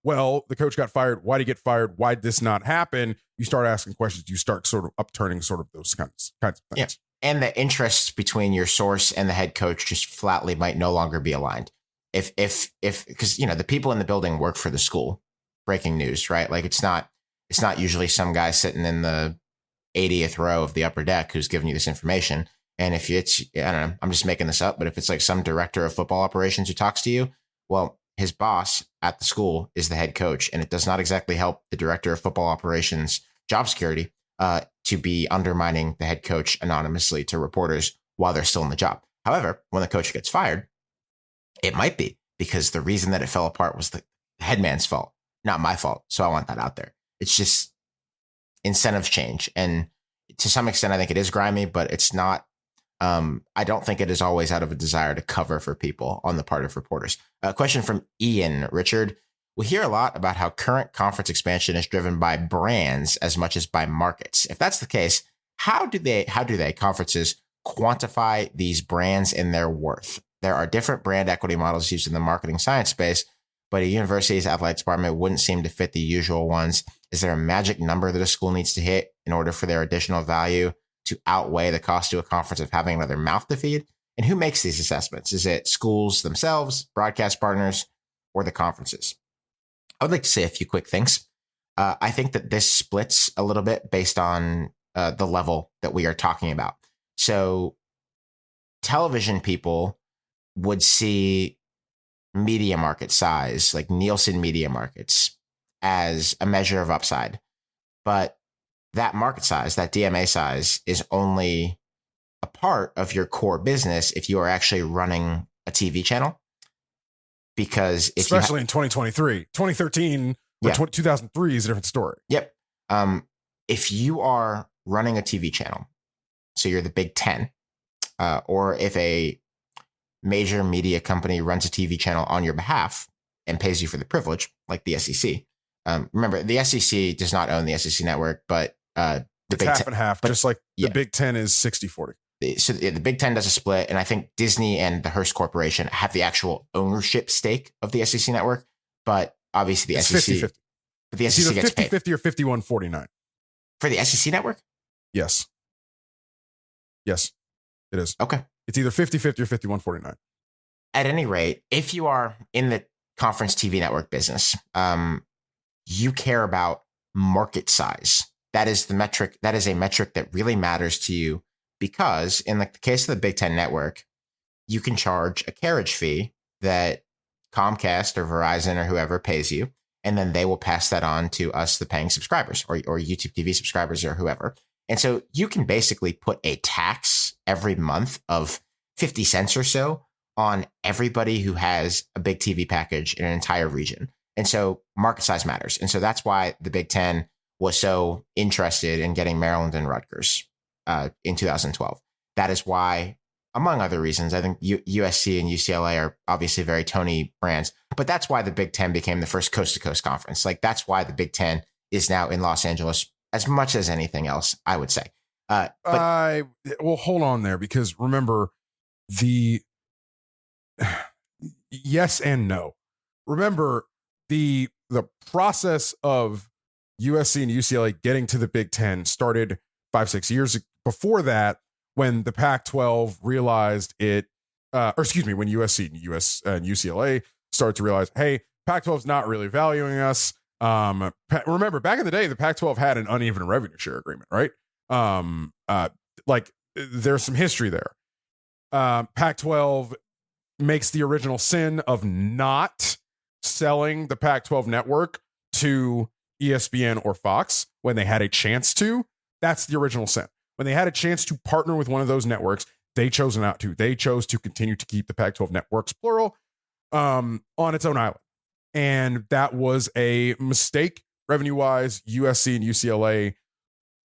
well, the coach got fired. Why did he get fired? Why did this not happen? You start asking questions. You start sort of upturning sort of those kinds of things. Yeah. And the interests between your source and the head coach just flatly might no longer be aligned. If because the people in the building work for the school. Breaking news, right? Like it's not usually some guy sitting in the 80th row of the upper deck who's giving you this information. And if it's, I don't know, I'm just making this up, but if it's like some director of football operations who talks to you, well, his boss at the school is the head coach, and it does not exactly help the director of football operations job security to be undermining the head coach anonymously to reporters while they're still in the job. However, when the coach gets fired, it might be because the reason that it fell apart was the head man's fault, not my fault. So I want that out there. It's just incentives change. And to some extent, I think it is grimy, but it's not. I don't think it is always out of a desire to cover for people on the part of reporters. A question from Ian Richard. We hear a lot about how current conference expansion is driven by brands as much as by markets. If that's the case, how do conferences quantify these brands and their worth? There are different brand equity models used in the marketing science space, but a university's athletics department wouldn't seem to fit the usual ones. Is there a magic number that a school needs to hit in order for their additional value to outweigh the cost to a conference of having another mouth to feed? And who makes these assessments? Is it schools themselves, broadcast partners, or the conferences? I would like to say a few quick things. I think that this splits a little bit based on the level that we are talking about. So television people would see media market size, like Nielsen media markets, as a measure of upside. But that market size, that DMA size, is only a part of your core business if you are actually running a TV channel. Because especially in 2023, 2013 or 2003 is a different story. Yep. If you are running a TV channel, so you're the Big Ten, or if a major media company runs a TV channel on your behalf and pays you for the privilege, like the SEC. Remember, the SEC does not own the SEC network, but the it's Big half Ten, and half, just like the Big Ten is 60-40. So the Big Ten does a split, and I think Disney and the Hearst Corporation have the actual ownership stake of the SEC network, but obviously it's SEC, 50-50. But the it's SEC either gets 50-50 paid. or 51-49 For the SEC network? Yes, it is. Okay. It's either 50-50 or 51-49. At any rate, if you are in the conference TV network business, you care about market size. That is the metric. That is a metric that really matters to you, because in the case of the Big Ten network, you can charge a carriage fee that Comcast or Verizon or whoever pays you, and then they will pass that on to us, the paying subscribers, or YouTube TV subscribers or whoever. And so you can basically put a tax every month of 50 cents or so on everybody who has a big TV package in an entire region. And so market size matters. And so that's why the Big Ten was so interested in getting Maryland and Rutgers in 2012. That is why, among other reasons, I think USC and UCLA are obviously very Tony brands, but that's why the Big Ten became the first coast-to-coast conference. Like, that's why the Big Ten is now in Los Angeles as much as anything else, I would say. Well, hold on there, because remember, yes and no. Remember, the process of USC and UCLA getting to the Big Ten started 5-6 years before that, when the Pac-12 realized it or excuse me, when USC and and UCLA start to realize, hey, Pac-12 is not really valuing us. Remember, back in the day, the Pac-12 had an uneven revenue share agreement, right? Like there's some history there. Pac-12 makes the original sin of not selling the Pac-12 network to ESPN or Fox when they had a chance to. That's the original sin. When they had a chance to partner with one of those networks, they chose not to. They chose to continue to keep the Pac-12 networks, plural, on its own island. And that was a mistake revenue-wise. USC and UCLA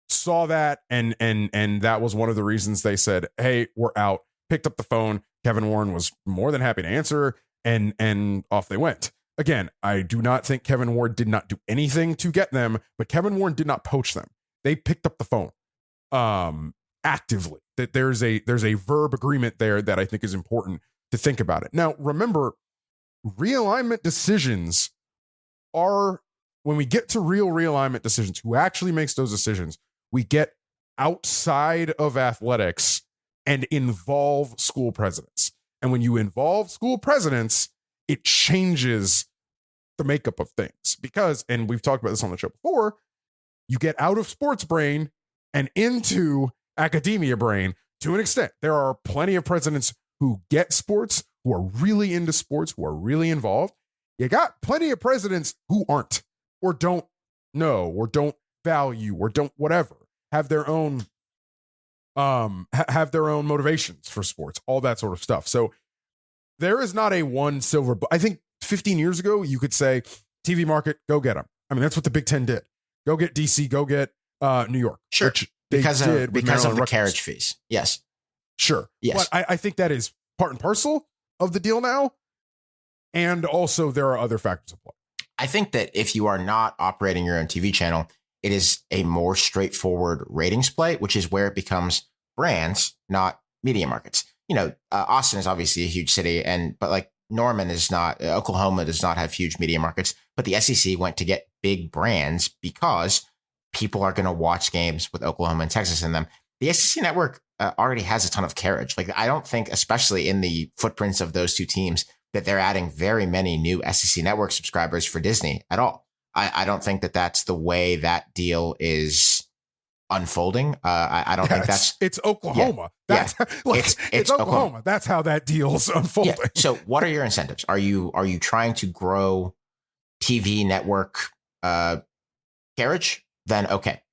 saw that, and that was one of the reasons they said, hey, we're out. Picked up the phone. Kevin Warren was more than happy to answer, and off they went. Again, I do not think Kevin Warren did not do anything to get them, but Kevin Warren did not poach them. They picked up the phone actively. That there's a verb agreement there that I think is important to think about it. Now, remember, realignment decisions are, when we get to real realignment decisions, who actually makes those decisions, we get outside of athletics and involve school presidents. And when you involve school presidents, it changes the makeup of things. Because, and we've talked about this on the show before, you get out of sports brain and into academia brain to an extent. There are plenty of presidents who get sports, who are really into sports, who are really involved. You got plenty of presidents who aren't, or don't know, or don't value, or don't whatever, have their own motivations for sports, all that sort of stuff. So there is not a one silver, but I think 15 years ago, you could say TV market, go get them. I mean, that's what the Big Ten did. Go get DC, go get New York. Sure. Because of the Rutgers. carriage fees. Yes. Sure. Yes. But I think that is part and parcel of the deal now. And also there are other factors at play. I think that if you are not operating your own TV channel, it is a more straightforward ratings play, which is where it becomes brands, not media markets. You know, Austin is obviously a huge city, but like Norman is not, Oklahoma does not have huge media markets, but the SEC went to get big brands because people are going to watch games with Oklahoma and Texas in them. The SEC network already has a ton of carriage. Like, I don't think, especially in the footprints of those two teams, that they're adding very many new SEC network subscribers for Disney at all. I don't think that that's the way that deal is unfolding. I don't think it's Oklahoma. Yeah, it's Oklahoma. That's how that deal's unfolding. Yeah. So what are your incentives? Are you trying to grow TV network carriage? Then okay,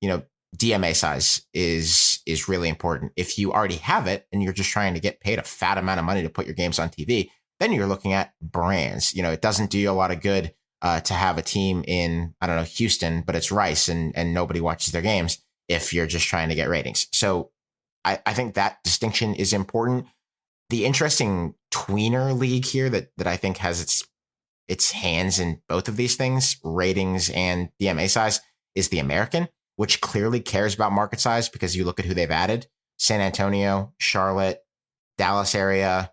DMA size is really important. If you already have it and you're just trying to get paid a fat amount of money to put your games on TV, then you're looking at brands. It doesn't do you a lot of good to have a team in, I don't know, Houston, but it's Rice and nobody watches their games if you're just trying to get ratings. So I think that distinction is important. The interesting tweener league here that I think has its hands in both of these things, ratings and DMA size, is the American, which clearly cares about market size because you look at who they've added: San Antonio, Charlotte, Dallas area,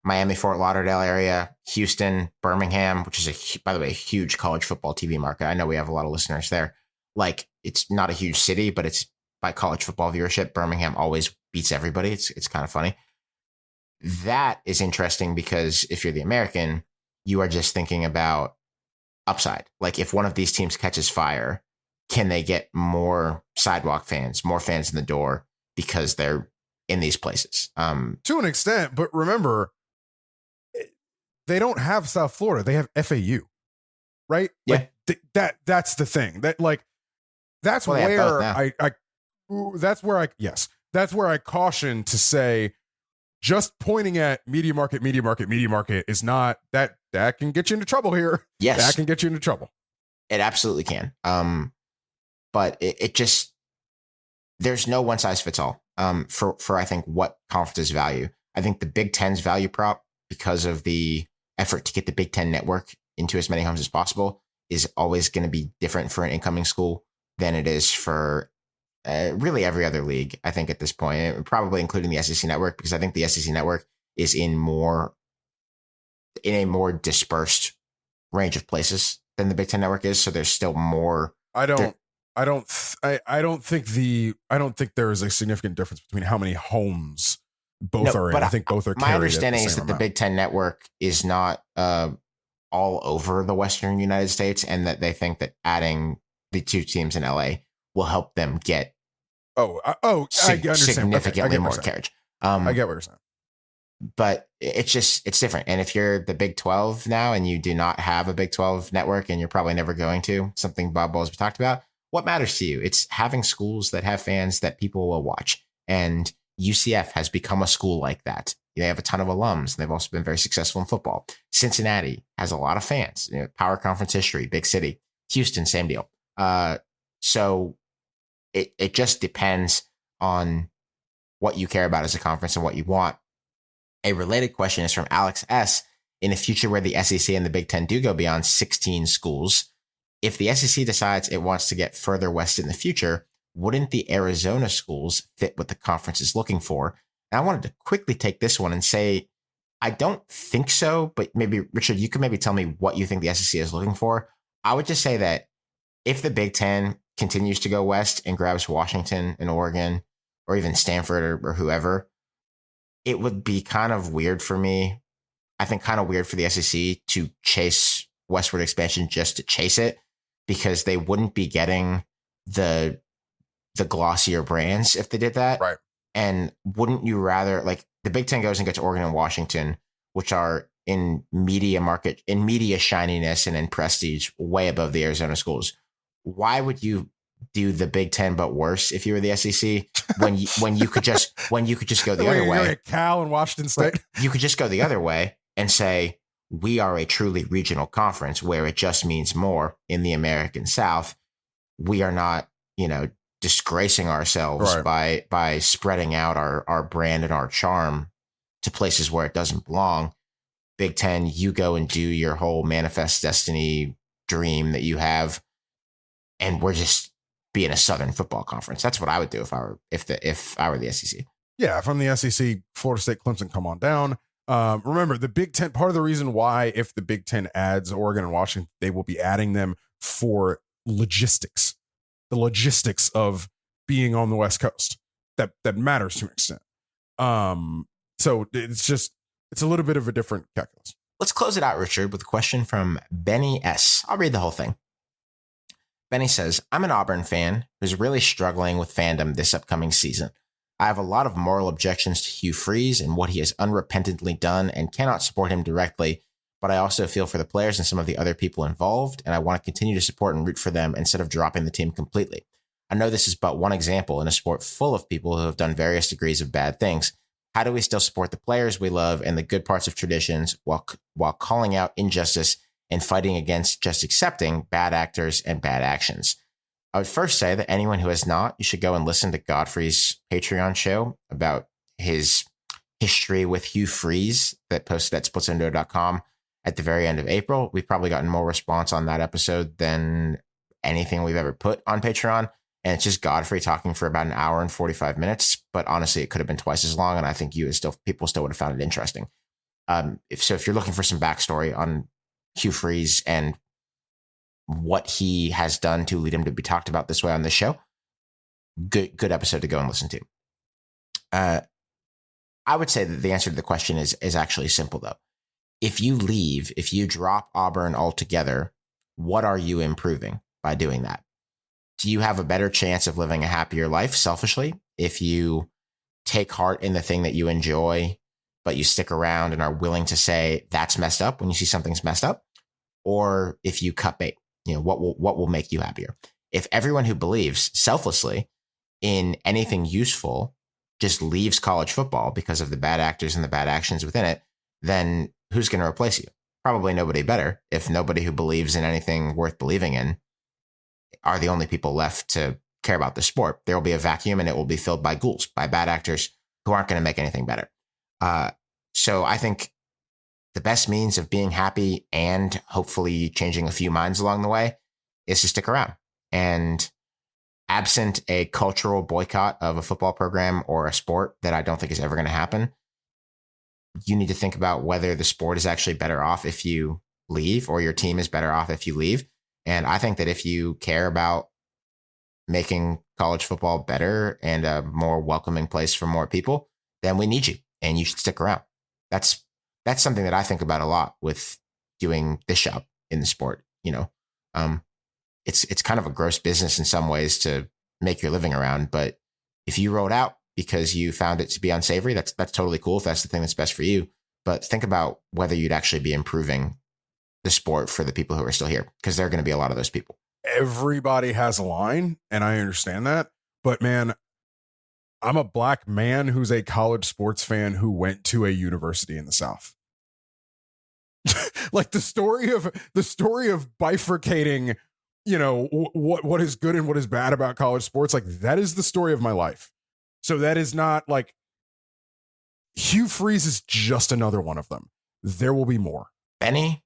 Miami, Fort Lauderdale area, Houston, Birmingham, which is, by the way, a huge college football TV market. I know we have a lot of listeners there. Like, it's not a huge city, but it's by college football viewership. Birmingham always beats everybody. It's kind of funny. That is interesting because if you're the American, you are just thinking about upside. Like, if one of these teams catches fire, can they get more sidewalk fans, more fans in the door because they're in these places? To an extent, but remember, they don't have South Florida. They have FAU, right? Yeah. Like, that's the thing. That's where I caution to say, just pointing at media market is not that can get you into trouble here. Yes. That can get you into trouble. It absolutely can. But it just, there's no one size fits all for I think what conferences value. I think the Big Ten's value prop, because of the effort to get the Big Ten network into as many homes as possible, is always going to be different for an incoming school than it is for really every other league, I think, at this point, probably including the SEC network, because I think the SEC network is in a more dispersed range of places than the Big Ten network is. So there's still more. I don't think there is a significant difference between how many homes both are in. I think both are. My understanding is that the Big Ten network is not all over the Western United States, and that they think that adding the two teams in LA will help them get I understand. Significantly more carriage. I get what you're saying. But it's different. And if you're the Big 12 now and you do not have a Big 12 network, and you're probably never going to, something Bob Bowles talked about, what matters to you? It's having schools that have fans that people will watch. And UCF has become a school like that. They have a ton of alums, and they've also been very successful in football. Cincinnati has a lot of fans. Power conference history, big city. Houston, same deal. So it just depends on what you care about as a conference and what you want. A related question is from Alex S. In a future where the SEC and the Big Ten do go beyond 16 schools, if the SEC decides it wants to get further west in the future, wouldn't the Arizona schools fit what the conference is looking for? And I wanted to quickly take this one and say, I don't think so, but maybe, Richard, you could maybe tell me what you think the SEC is looking for. I would just say that if the Big Ten continues to go west and grabs Washington and Oregon, or even Stanford or whoever, it would be kind of weird for me. I think kind of weird for the SEC to chase westward expansion just to chase it, because they wouldn't be getting the glossier brands if they did that. Right. And wouldn't you rather, like, the Big Ten goes and gets Oregon and Washington, which are in media shininess and in prestige way above the Arizona schools. Why would you do the Big Ten but worse if you were the SEC when you could just go the other way? Cal and Washington State. You could just go the other way and say, we are a truly regional conference where it just means more in the American South. We are not, disgracing ourselves by spreading out our brand and our charm to places where it doesn't belong. Big Ten, you go and do your whole manifest destiny dream that you have, and we're just being a Southern football conference. That's what I would do if I were the SEC. Yeah, from the SEC, Florida State, Clemson, come on down. Remember, the Big Ten, part of the reason why, if the Big Ten adds Oregon and Washington, they will be adding them for logistics. The logistics of being on the West Coast. That matters to an extent. So it's a little bit of a different calculus. Let's close it out, Richard, with a question from Benny S. I'll read the whole thing. Benny says, I'm an Auburn fan who's really struggling with fandom this upcoming season. I have a lot of moral objections to Hugh Freeze and what he has unrepentantly done, and cannot support him directly, but I also feel for the players and some of the other people involved, and I want to continue to support and root for them instead of dropping the team completely. I know this is but one example in a sport full of people who have done various degrees of bad things. How do we still support the players we love and the good parts of traditions while calling out injustice and fighting against just accepting bad actors and bad actions? I would first say that anyone who has not, you should go and listen to Godfrey's Patreon show about his history with Hugh Freeze that posted at splitswindow.com at the very end of April. We've probably gotten more response on that episode than anything we've ever put on Patreon. And it's just Godfrey talking for about an hour and 45 minutes. But honestly, it could have been twice as long. And I think people still would have found it interesting. If you're looking for some backstory on Hugh Freeze and what he has done to lead him to be talked about this way on this show, good episode to go and listen to. I would say that the answer to the question is actually simple, though. If you drop Auburn altogether, what are you improving by doing that? Do you have a better chance of living a happier life selfishly if you take heart in the thing that you enjoy, but you stick around and are willing to say that's messed up when you see something's messed up? Or if you cut bait, what will make you happier? If everyone who believes selflessly in anything useful just leaves college football because of the bad actors and the bad actions within it, then who's going to replace you? Probably nobody better. If nobody who believes in anything worth believing in are the only people left to care about the sport, there will be a vacuum, and it will be filled by ghouls, by bad actors who aren't going to make anything better. So I think the best means of being happy and hopefully changing a few minds along the way is to stick around. And absent a cultural boycott of a football program or a sport that I don't think is ever going to happen, you need to think about whether the sport is actually better off if you leave, or your team is better off if you leave. And I think that if you care about making college football better and a more welcoming place for more people, then we need you. and you should stick around. That's something that I think about a lot with doing this job in the sport. It's kind of a gross business in some ways to make your living around, but if you rolled out because you found it to be unsavory, that's totally cool if that's the thing that's best for you. But think about whether you'd actually be improving the sport for the people who are still here, because there are going to be a lot of those people. Everybody has a line, and I understand that. But man, I'm a black man who's a college sports fan who went to a university in the South. Like the story of bifurcating, what is good and what is bad about college sports. Like that is the story of my life. So that is not like Hugh Freeze is just another one of them. There will be more. Benny,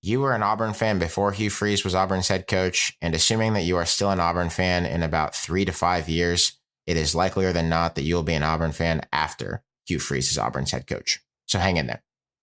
you were an Auburn fan before Hugh Freeze was Auburn's head coach, and assuming that you are still an Auburn fan in about 3 to 5 years, it is likelier than not that you'll be an Auburn fan after Hugh Freeze is Auburn's head coach. So hang in there.